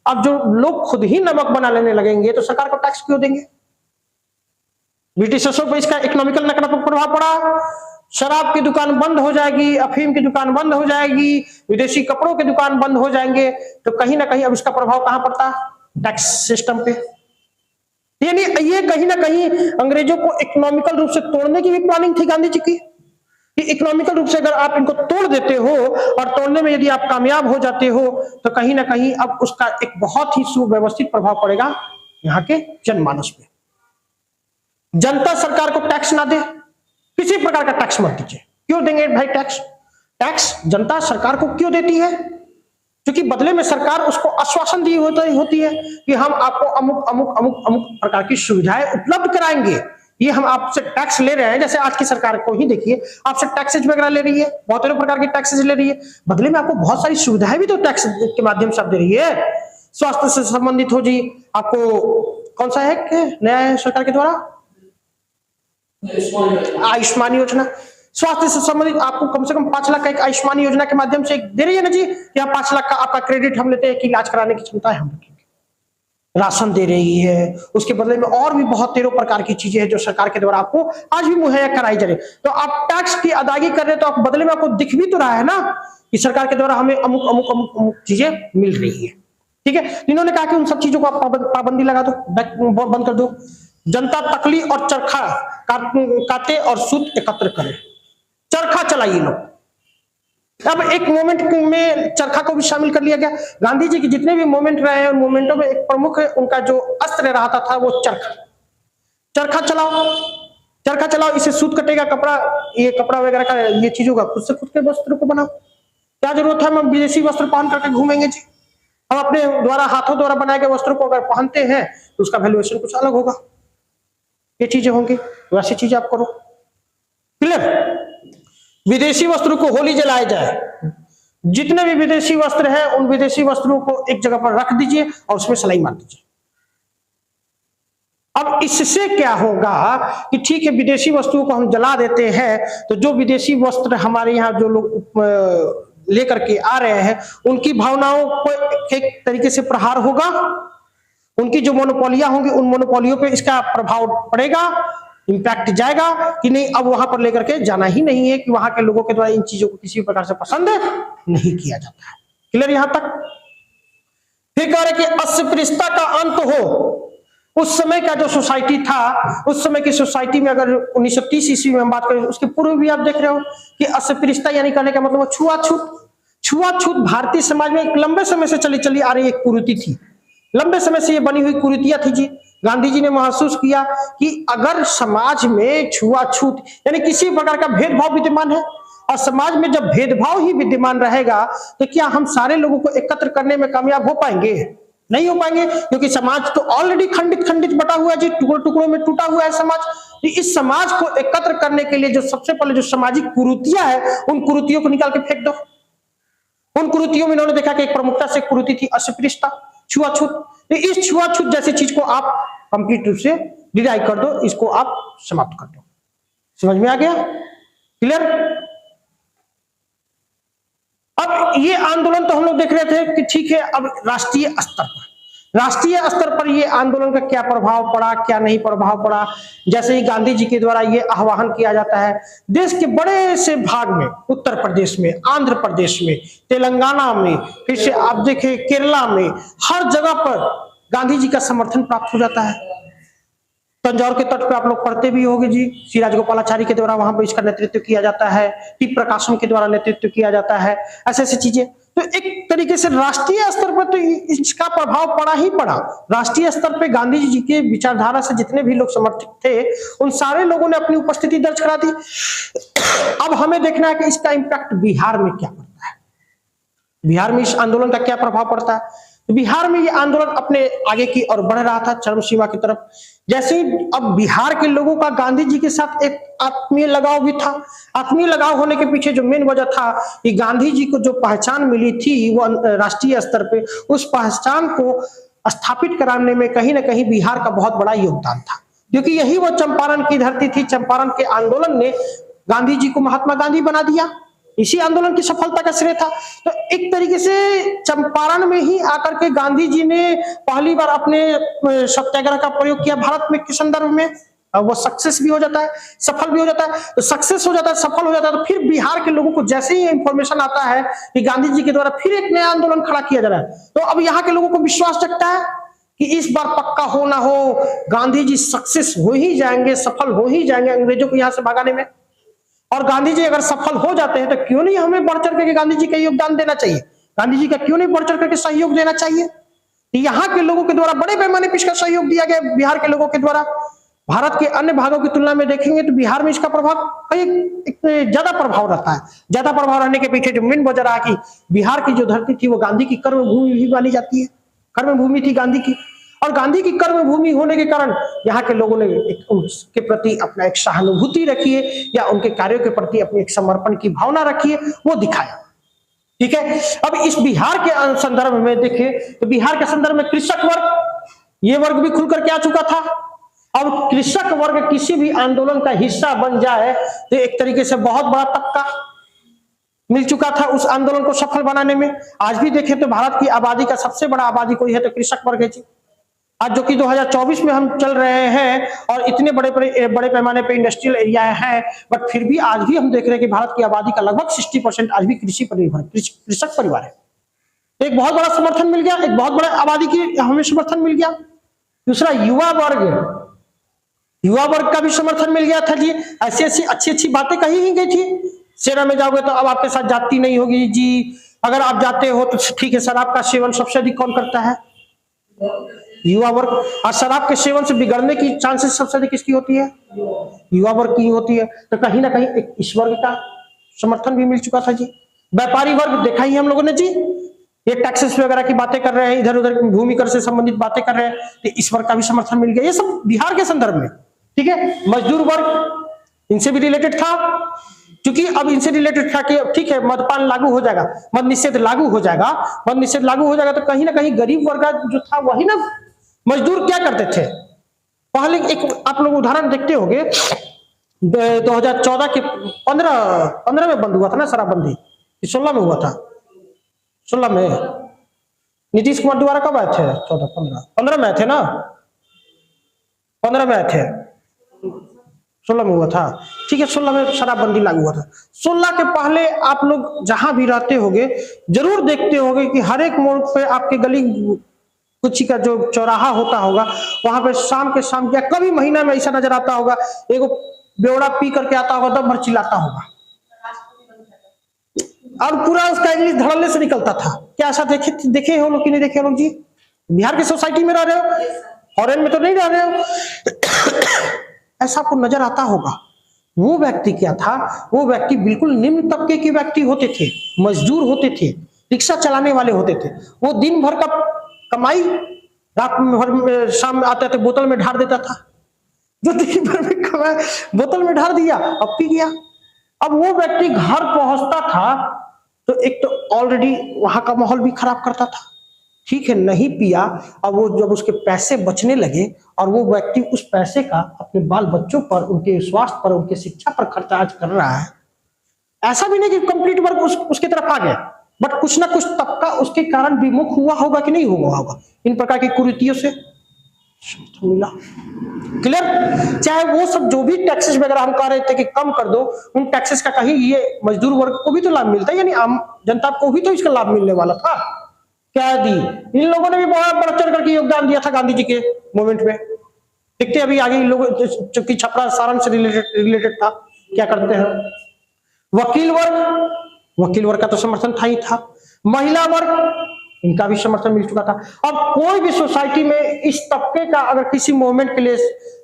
[SPEAKER 1] अब जो लोग खुद ही नमक बना लेने लगेंगे तो सरकार को टैक्स क्यों देंगे? ब्रिटिशर्सों पर इसका इकोनॉमिकल नकारात्मक प्रभाव पड़ा, शराब की दुकान बंद हो जाएगी, अफीम की दुकान बंद हो जाएगी, विदेशी कपड़ों की दुकान बंद हो जाएंगे, तो कहीं ना कहीं अब इसका प्रभाव कहां पड़ता? टैक्स सिस्टम पे। यानी ये कहीं ना कहीं अंग्रेजों को इकोनॉमिकल रूप से तोड़ने की भी प्लानिंग थी गांधी जी की, कि इकोनॉमिकल रूप से अगर आप इनको तोड़ देते हो और तोड़ने में यदि आप कामयाब हो जाते हो तो कहीं ना कहीं अब उसका एक बहुत ही सुव्यवस्थित प्रभाव पड़ेगा यहाँ के जनमानस पे। जनता सरकार को टैक्स ना दे, किसी प्रकार का टैक्स मत दीजिए। क्यों देंगे भाई टैक्स? टैक्स जनता सरकार को क्यों देती है? क्योंकि बदले में सरकार उसको आश्वासन दी होती है कि हम आपको अमुक अमुक अमुक अमुक प्रकार की सुविधाएं उपलब्ध कराएंगे। ये हम आपसे टैक्स ले रहे हैं, जैसे आज की सरकार को ही देखिए, आपसे टैक्सेज वगैरह ले रही है, बहुत सारे प्रकार के टैक्सेज ले रही है, बदले में आपको बहुत सारी सुविधाएं भी तो टैक्स के माध्यम से आप दे रही है। स्वास्थ्य से संबंधित हो जी, आपको कौन सा है नया सरकार के द्वारा आयुष्मान योजना, स्वास्थ्य से संबंधित आपको कम से कम 5 लाख का एक आयुष्मान योजना के माध्यम से दे रही है ना जी, या 5 लाख का आपका क्रेडिट हम लेते हैं कि इलाज कराने की क्षमता है हम रखेंगे, राशन दे रही है। उसके बदले में और भी बहुत 13 प्रकार की चीजें हैं जो सरकार के द्वारा आपको आज भी मुहैया कराई जा रही है। तो आप टैक्स की अदायगी कर रहे हैं तो आप बदले में आपको दिख भी तो रहा है ना कि सरकार के द्वारा हमें अमुक अमुक अमुक अमुक चीजें मिल रही है। ठीक है, इन्होंने कहा कि उन सब चीजों को आप पाबंदी लगा दो, बंद कर दो। जनता तकली और चरखा काटे और सूत एकत्र करे, चरखा चलाइए लोग। अब एक मोमेंट में चरखा को भी शामिल कर लिया गया। गांधी जी के जितने भी मोमेंट रहे हैं उन मोमेंटों में एक प्रमुख है उनका जो अस्त्र रहा था वो चरखा। चरखा चलाओ, चरखा चलाओ, इससे सूत कटेगा, कपड़ा, ये कपड़ा वगैरह का ये चीजों का खुद से खुद के वस्त्र को बनाओ। क्या जरूरत है हम विदेशी वस्त्र पहन करके घूमेंगे जी? हम अपने द्वारा हाथों द्वारा बनाए गए वस्त्रों को अगर पहनते हैं तो उसका वैल्यूएशन कुछ अलग होगा। ये चीजें होंगी, वैसी चीजें आप करो। क्लियर? विदेशी वस्त्रों को होली जलाया जाए, जितने भी विदेशी वस्त्र हैं उन विदेशी वस्त्रों को एक जगह पर रख दीजिए और उसमें सिलाई मार दीजिए। अब इससे क्या होगा कि ठीक है विदेशी वस्तुओं को हम जला देते हैं, तो जो विदेशी वस्त्र हमारे यहाँ जो लोग लेकर के आ रहे हैं उनकी भावनाओं को एक तरीके से प्रहार होगा, उनकी जो मोनोपोलियां होंगी उन मोनोपोलियों पे इसका प्रभाव पड़ेगा, इंपैक्ट जाएगा कि नहीं अब वहां पर लेकर के जाना ही नहीं है, कि वहां के लोगों के द्वारा इन चीजों को किसी प्रकार से पसंद नहीं किया जाता है। क्लियर यहां तक? फिर कह रहे कि अस्पृश्यता का अंत हो। उस समय का जो सोसाइटी था, उस समय की सोसाइटी में अगर 1930 ईस्वी में हम बात करें, उसके पूर्व भी आप देख रहे हो कि अस्पृश्यता यानी कहने का मतलब छुआछूत भारतीय समाज में एक लंबे समय से चली आ रही एक कुरीति थी, लंबे समय से ये बनी हुई कुरीतियां थी जी। गांधी जी ने महसूस किया कि अगर समाज में छुआछूत यानी किसी प्रकार का भेदभाव विद्यमान है, और समाज में जब भेदभाव ही विद्यमान रहेगा तो क्या हम सारे लोगों को एकत्र करने में कामयाब हो पाएंगे? नहीं हो पाएंगे, क्योंकि समाज तो ऑलरेडी खंडित बटा हुआ है जी, टुकड़ों में टूटा हुआ है समाज। तो इस समाज को एकत्र करने के लिए जो सबसे पहले जो सामाजिक कुरीतियां है उन कुरीतियों को निकाल के फेंक दो। उन कुरीतियों में इन्होंने देखा कि एक प्रमुखता से कुरीति थी अस्पृश्यता, छुआछूत। तो इस छुआछूत जैसी चीज को आप कंप्लीट रूप से डिनाई कर दो, इसको आप समाप्त कर दो। समझ में आ गया? क्लियर? अब ये आंदोलन तो हम लोग देख रहे थे कि ठीक है, अब राष्ट्रीय स्तर पर ये आंदोलन का क्या प्रभाव पड़ा, क्या नहीं प्रभाव पड़ा। जैसे ही गांधी जी के द्वारा ये आह्वान किया जाता है, देश के बड़े से भाग में, उत्तर प्रदेश में, आंध्र प्रदेश में, तेलंगाना में, फिर से आप देखें केरला में, हर जगह पर गांधी जी का समर्थन प्राप्त हो जाता है। तंजौर के तट पे आप लोग पढ़ते भी होंगे जी, श्री राजगोपालाचारी के द्वारा वहां पर इसका नेतृत्व किया जाता है, टी प्रकाशम के द्वारा नेतृत्व किया जाता है, ऐसी चीजें। तो एक तरीके से राष्ट्रीय स्तर पर तो इसका प्रभाव पड़ा ही पड़ा। राष्ट्रीय स्तर पे गांधी जी के विचारधारा से जितने भी लोग समर्थित थे उन सारे लोगों ने अपनी उपस्थिति दर्ज करा दी। अब हमें देखना है कि इसका इम्पैक्ट बिहार में क्या पड़ता है, बिहार में इस आंदोलन का क्या प्रभाव पड़ता है। बिहार में ये आंदोलन अपने आगे की ओर बढ़ रहा था, चरम सीमा की तरफ। जैसे ही अब बिहार के लोगों का गांधी जी के साथ एक आत्मीय लगाव भी था। आत्मीय लगाव होने के पीछे जो मेन वजह था कि गांधी जी को जो पहचान मिली थी वो राष्ट्रीय स्तर पे, उस पहचान को स्थापित कराने में कहीं ना कहीं बिहार का बहुत बड़ा योगदान था, क्योंकि यही वो चंपारण की धरती थी। चंपारण के आंदोलन ने गांधी जी को महात्मा गांधी बना दिया, इसी आंदोलन की सफलता का श्रेय था। तो एक तरीके से चंपारण में ही आकर के गांधी जी ने पहली बार अपने सत्याग्रह का प्रयोग किया भारत में के संदर्भ में। वो सक्सेस भी हो जाता है, सफल भी हो जाता है। तो सक्सेस हो जाता है, सफल हो जाता है, तो फिर बिहार के लोगों को जैसे ही इंफॉर्मेशन आता है कि गांधी जी के द्वारा फिर एक नया आंदोलन खड़ा किया जा रहा है, तो अब यहाँ के लोगों को विश्वास जगता है कि इस बार पक्का हो ना हो गांधी जी सक्सेस हो ही जाएंगे, सफल हो ही जाएंगे अंग्रेजों को यहाँ से भगाने में। और गांधी जी अगर सफल हो जाते हैं तो क्यों नहीं हमें बढ़ चढ़ करके गांधी जी का योगदान देना चाहिए, गांधी जी का क्यों नहीं बढ़ चढ़ करके सहयोग देना चाहिए। यहाँ के लोगों के द्वारा बड़े पैमाने पर इसका सहयोग दिया गया बिहार के लोगों के द्वारा। भारत के अन्य भागों की तुलना में देखेंगे तो बिहार में इसका प्रभाव कहीं ज्यादा प्रभाव रहता है। ज्यादा प्रभाव रहने के पीछे जो मेन वजह रहा कि बिहार की जो धरती थी वो गांधी की कर्म भूमि भी मानी जाती है, कर्म भूमि थी गांधी की। और गांधी की कर्म भूमि होने के कारण यहाँ के लोगों ने उसके प्रति अपना एक सहानुभूति रखी है, या उनके कार्यों के प्रति अपनी एक समर्पण की भावना रखी है, वो दिखाया। ठीक है, अब इस बिहार के संदर्भ में देखिए तो बिहार के संदर्भ में कृषक वर्ग, ये वर्ग भी खुलकर के आ चुका था। अब कृषक वर्ग किसी भी आंदोलन का हिस्सा बन जाए तो एक तरीके से बहुत बड़ा तबका मिल चुका था उस आंदोलन को सफल बनाने में। आज भी देखें तो भारत की आबादी का सबसे बड़ा आबादी कोई है तो कृषक वर्ग है जी। आज जो कि 2024 में हम चल रहे हैं और इतने बड़े पैमाने पे इंडस्ट्रियल एरिया है, बट फिर भी आज भी हम देख रहे हैं कि भारत की आबादी का लगभग 60% आज भी कृषि पर निर्भर कृषक परिवार है। एक बहुत बड़ा समर्थन मिल गया, एक बहुत बड़ा आबादी की हमें समर्थन मिल गया। दूसरा युवा वर्ग का भी समर्थन मिल गया था जी। ऐसी अच्छी बातें कही ही गई थी। सेना में जाओगे तो अब आपके साथ जाति नहीं होगी जी, अगर आप जाते हो तो ठीक है। शराब का सेवन सबसे अधिक कौन करता है? युवा वर्ग। और शराब के सेवन से बिगड़ने की चांसेस सबसे अधिक किसकी होती है? युवा वर्ग की होती है। तो कहीं ना कहीं एक इस वर्ग का समर्थन भी मिल चुका था जी। व्यापारी वर्ग देखा ही हम लोगों ने जी, ये टैक्सेस वगैरह की बातें कर रहे हैं, इधर उधर भूमि कर से संबंधित बातें कर रहे हैं, तो इस वर्ग का भी समर्थन मिल गया। ये सब बिहार के संदर्भ में। ठीक है, मजदूर वर्ग इनसे भी रिलेटेड था, क्योंकि अब इनसे रिलेटेड था कि ठीक है मद्यपान लागू हो जाएगा, मद निषेध लागू हो जाएगा, मद निषेध लागू हो जाएगा तो कहीं ना कहीं गरीब वर्ग जो था वही ना, मजदूर क्या करते थे? पहले एक आप लोग उदाहरण देखते होंगे 2014 के 15 में बंद हुआ था ना शराबबंदी, 16 में हुआ था, 16 में नीतीश कुमार दोबारा कब आए थे? 15 में आए थे ना, 15 में आए थे, 16 में हुआ था, ठीक है। 16 में शराबबंदी लागू हुआ था। 16 के पहले आप लोग जहां भी रहते होंगे जरूर देखते होंगे कि हर एक मोड़ पे आपके गली कुछ का जो चौराहा होता होगा वहां पे शाम के शाम या कभी महीना में ऐसा नजर आता होगा, एगो बेवड़ा पी करके आता होगा, दम भर चिल्लाता होगा और पूरा उसका इंग्लिश धड़ल्ले से निकलता था। क्या ऐसा देखे हो लोग कि नहीं देखे हो लोग जी? बिहार की सोसाइटी में रह रहे हो, फॉरेन में तो नहीं रह रहे हो। ऐसा आपको नजर आता होगा। वो व्यक्ति क्या था? वो व्यक्ति बिल्कुल निम्न तबके के व्यक्ति होते थे, मजदूर होते थे, रिक्शा चलाने वाले होते थे। वो दिन भर का कमाई रात भर में शाम आते थे बोतल में ढार देता था, जो दिन भर में कमाई बोतल में ढार दिया अब पी गया। अब वो व्यक्ति घर पहुंचता था तो एक तो ऑलरेडी वहां का माहौल भी खराब करता था, ठीक है, नहीं पिया। अब वो जब उसके पैसे बचने लगे और वो व्यक्ति उस पैसे का अपने बाल बच्चों पर, उनके स्वास्थ्य पर, उनके शिक्षा पर खर्च आज कर रहा है। ऐसा भी नहीं कि कंप्लीट वर्क उसके तरफ आ गया, बट कुछ ना कुछ तबका उसके कारण विमुख हुआ होगा कि नहीं हुआ होगा इन प्रकार की कुरीतियों से। मिला क्लियर? चाहे वो सब जो भी टैक्सेस वगैरह हम कह रहे थे कि कम कर दो, उन टैक्सेस का कहीं ये मजदूर वर्ग को भी तो लाभ मिलता है, यानी आम जनता को भी तो इसका लाभ मिलने वाला था। क्या दी? इन लोगों ने भी बहुत बढ़ चढ़ करके योगदान दिया था गांधी जी के मूवमेंट में। देखते अभी आगे इन लोगों चूंकि छपरा सारण से रिलेटेड था, क्या करते हैं। वकील वर्ग का तो समर्थन था ही था। महिला वर्ग, इनका भी समर्थन मिल चुका था। अब कोई भी सोसाइटी में इस तबके का अगर किसी मूवमेंट के लिए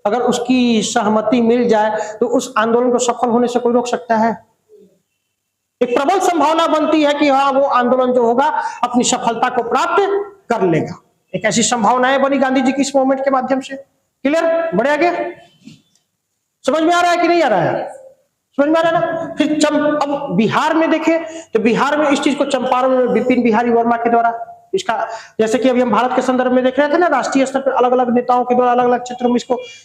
[SPEAKER 1] अगर उसकी सहमति मिल जाए तो उस आंदोलन को सफल होने से कोई रोक सकता है? एक प्रबल संभावना बनती है कि हाँ वो आंदोलन जो होगा अपनी सफलता को प्राप्त कर लेगा। एक ऐसी संभावनाएं बनी गांधी जी की इस मूवमेंट के माध्यम से। क्लियर? बढ़े आगे? समझ में आ रहा है कि नहीं आ रहा है? समझ में आ रहा है ना? फिर अब बिहार में देखें तो बिहार में इस चीज को चंपारण में विपिन बिहारी वर्मा के द्वारा इसका, जैसे कि अभी हम भारत के संदर्भ में देख रहे थे ना, राष्ट्रीय स्तर पर अलग अलग नेताओं के द्वारा अलग अलग क्षेत्रों में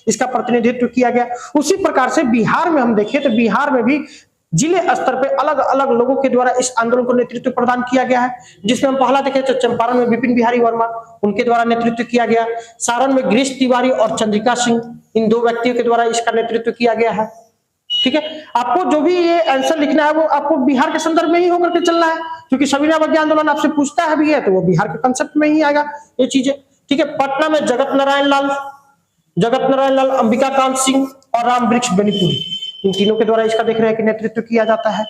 [SPEAKER 1] इसका प्रतिनिधित्व किया गया। उसी प्रकार से बिहार में हम देखें तो बिहार में भी जिले स्तर पे अलग अलग लोगों के द्वारा इस आंदोलन को नेतृत्व प्रदान किया गया है, जिसमें हम पहला देखें तो चंपारण में विपिन बिहारी वर्मा, उनके द्वारा नेतृत्व किया गया। सारण में गिरीश तिवारी और चंद्रिका सिंह, इन दो व्यक्तियों के द्वारा इसका नेतृत्व किया गया है। ठीक है, आपको जो भी ये आंसर लिखना है वो आपको बिहार के संदर्भ में ही होकर के चलना है, क्योंकि सविनय अवज्ञा आंदोलन आपसे पूछता है भी है तो वो बिहार के कंसेप्ट में ही आएगा ये चीजें। ठीक है, पटना में जगत नारायण लाल, अंबिकाकांत सिंह और राम वृक्ष बेनीपुरी, इन तीनों के द्वारा इसका देख रहे हैं कि नेतृत्व किया जाता है।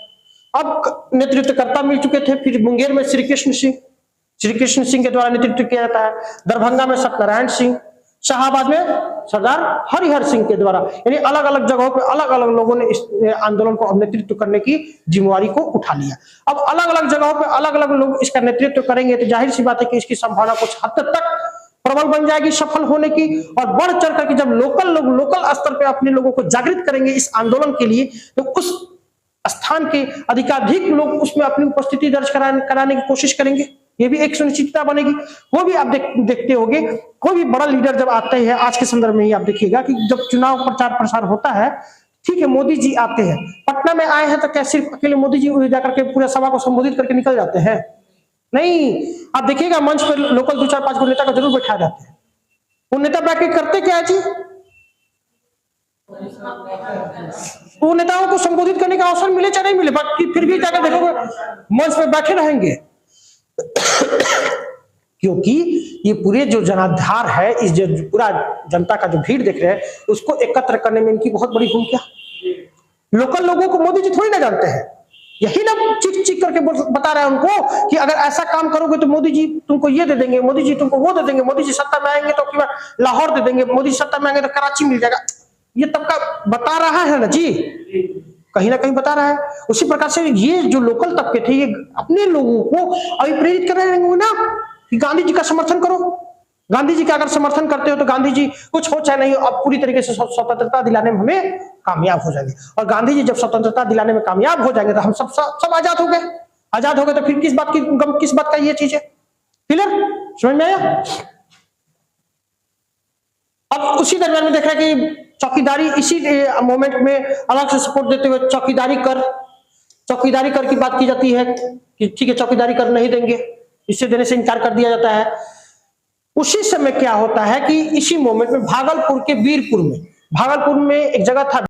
[SPEAKER 1] अब नेतृत्वकर्ता मिल चुके थे। फिर मुंगेर में श्री कृष्ण सिंह के द्वारा नेतृत्व किया जाता है। दरभंगा में सत्यनारायण सिंह, शाहाबाद में सरदार हरिहर सिंह के द्वारा, यानी अलग अलग जगहों पे अलग अलग लोगों ने इस आंदोलन को नेतृत्व करने की जिम्मेवारी को उठा लिया। अब अलग अलग जगहों पे अलग अलग लोग इसका नेतृत्व करेंगे तो जाहिर सी बात है कि इसकी संभावना कुछ हद तक प्रबल बन जाएगी सफल होने की। और बढ़ चढ़ करके जब लोकल स्तर पे अपने लोगों को जागृत करेंगे इस आंदोलन के लिए, तो उस स्थान के अधिकाधिक लोग उसमें अपनी उपस्थिति दर्ज कराने की कोशिश करेंगे। ये भी एक सुनिश्चितता बनेगी। वो भी आप देखते होंगे, कोई भी बड़ा लीडर जब आते हैं, आज के संदर्भ में ही आप देखिएगा कि जब चुनाव प्रचार प्रसार होता है, ठीक है, मोदी जी आते हैं, पटना में आए हैं तो क्या सिर्फ अकेले मोदी जी जाकर के पूरे सभा को संबोधित करके निकल जाते हैं? नहीं, आप देखिएगा मंच पर लोकल 2-4-5 को नेता को जरूर बैठा जाते हैं। वो नेता बैठ के करते क्या है जी? वो नेताओं को संबोधित करने का अवसर मिले चाहे नहीं मिले, बाकी फिर भी जाकर देखोगे मंच पे बैठे रहेंगे। क्योंकि ये पूरे जो जनाधार है, इस जो पूरा जनता का जो भीड़ देख रहे हैं, उसको एकत्र करने में इनकी बहुत बड़ी भूमिका। लोकल लोगों को मोदी जी थोड़ी ना जानते हैं, यही ना चिक चिक करके बता रहे हैं उनको कि अगर ऐसा काम करोगे तो मोदी जी तुमको ये दे देंगे, मोदी जी तुमको वो दे देंगे, मोदी जी सत्ता में आएंगे तो लाहौर दे देंगे, मोदी सत्ता में आएंगे तो कराची मिल जाएगा। ये तबका बता रहा है ना जी, कहीं ना कहीं बता रहा है। उसी प्रकार से ये जो लोकल तबके थे, ये अपने लोगों को अभी प्रेरित कर रहे होंगे ना कि गांधी जी का समर्थन करो। गांधी जी का अगर समर्थन करते हो तो गांधी जी कुछ हो चाहे नहीं, अब पूरी तरीके से स्वतंत्रता दिलाने में हमें कामयाब हो जाएंगे। और गांधी जी जब स्वतंत्रता दिलाने में कामयाब हो जाएंगे तो हम सब आजाद हो गए। तो फिर किस बात का ये चीज है? क्लियर? समझ में आया? अब उसी दरमियान में देख रहे हैं कि चौकीदारी इसी मोमेंट में अलग से सपोर्ट देते हुए चौकीदारी कर की बात की जाती है कि ठीक है चौकीदारी कर नहीं देंगे, इससे देने से इनकार कर दिया जाता है। उसी समय क्या होता है कि इसी मोमेंट में भागलपुर में एक जगह था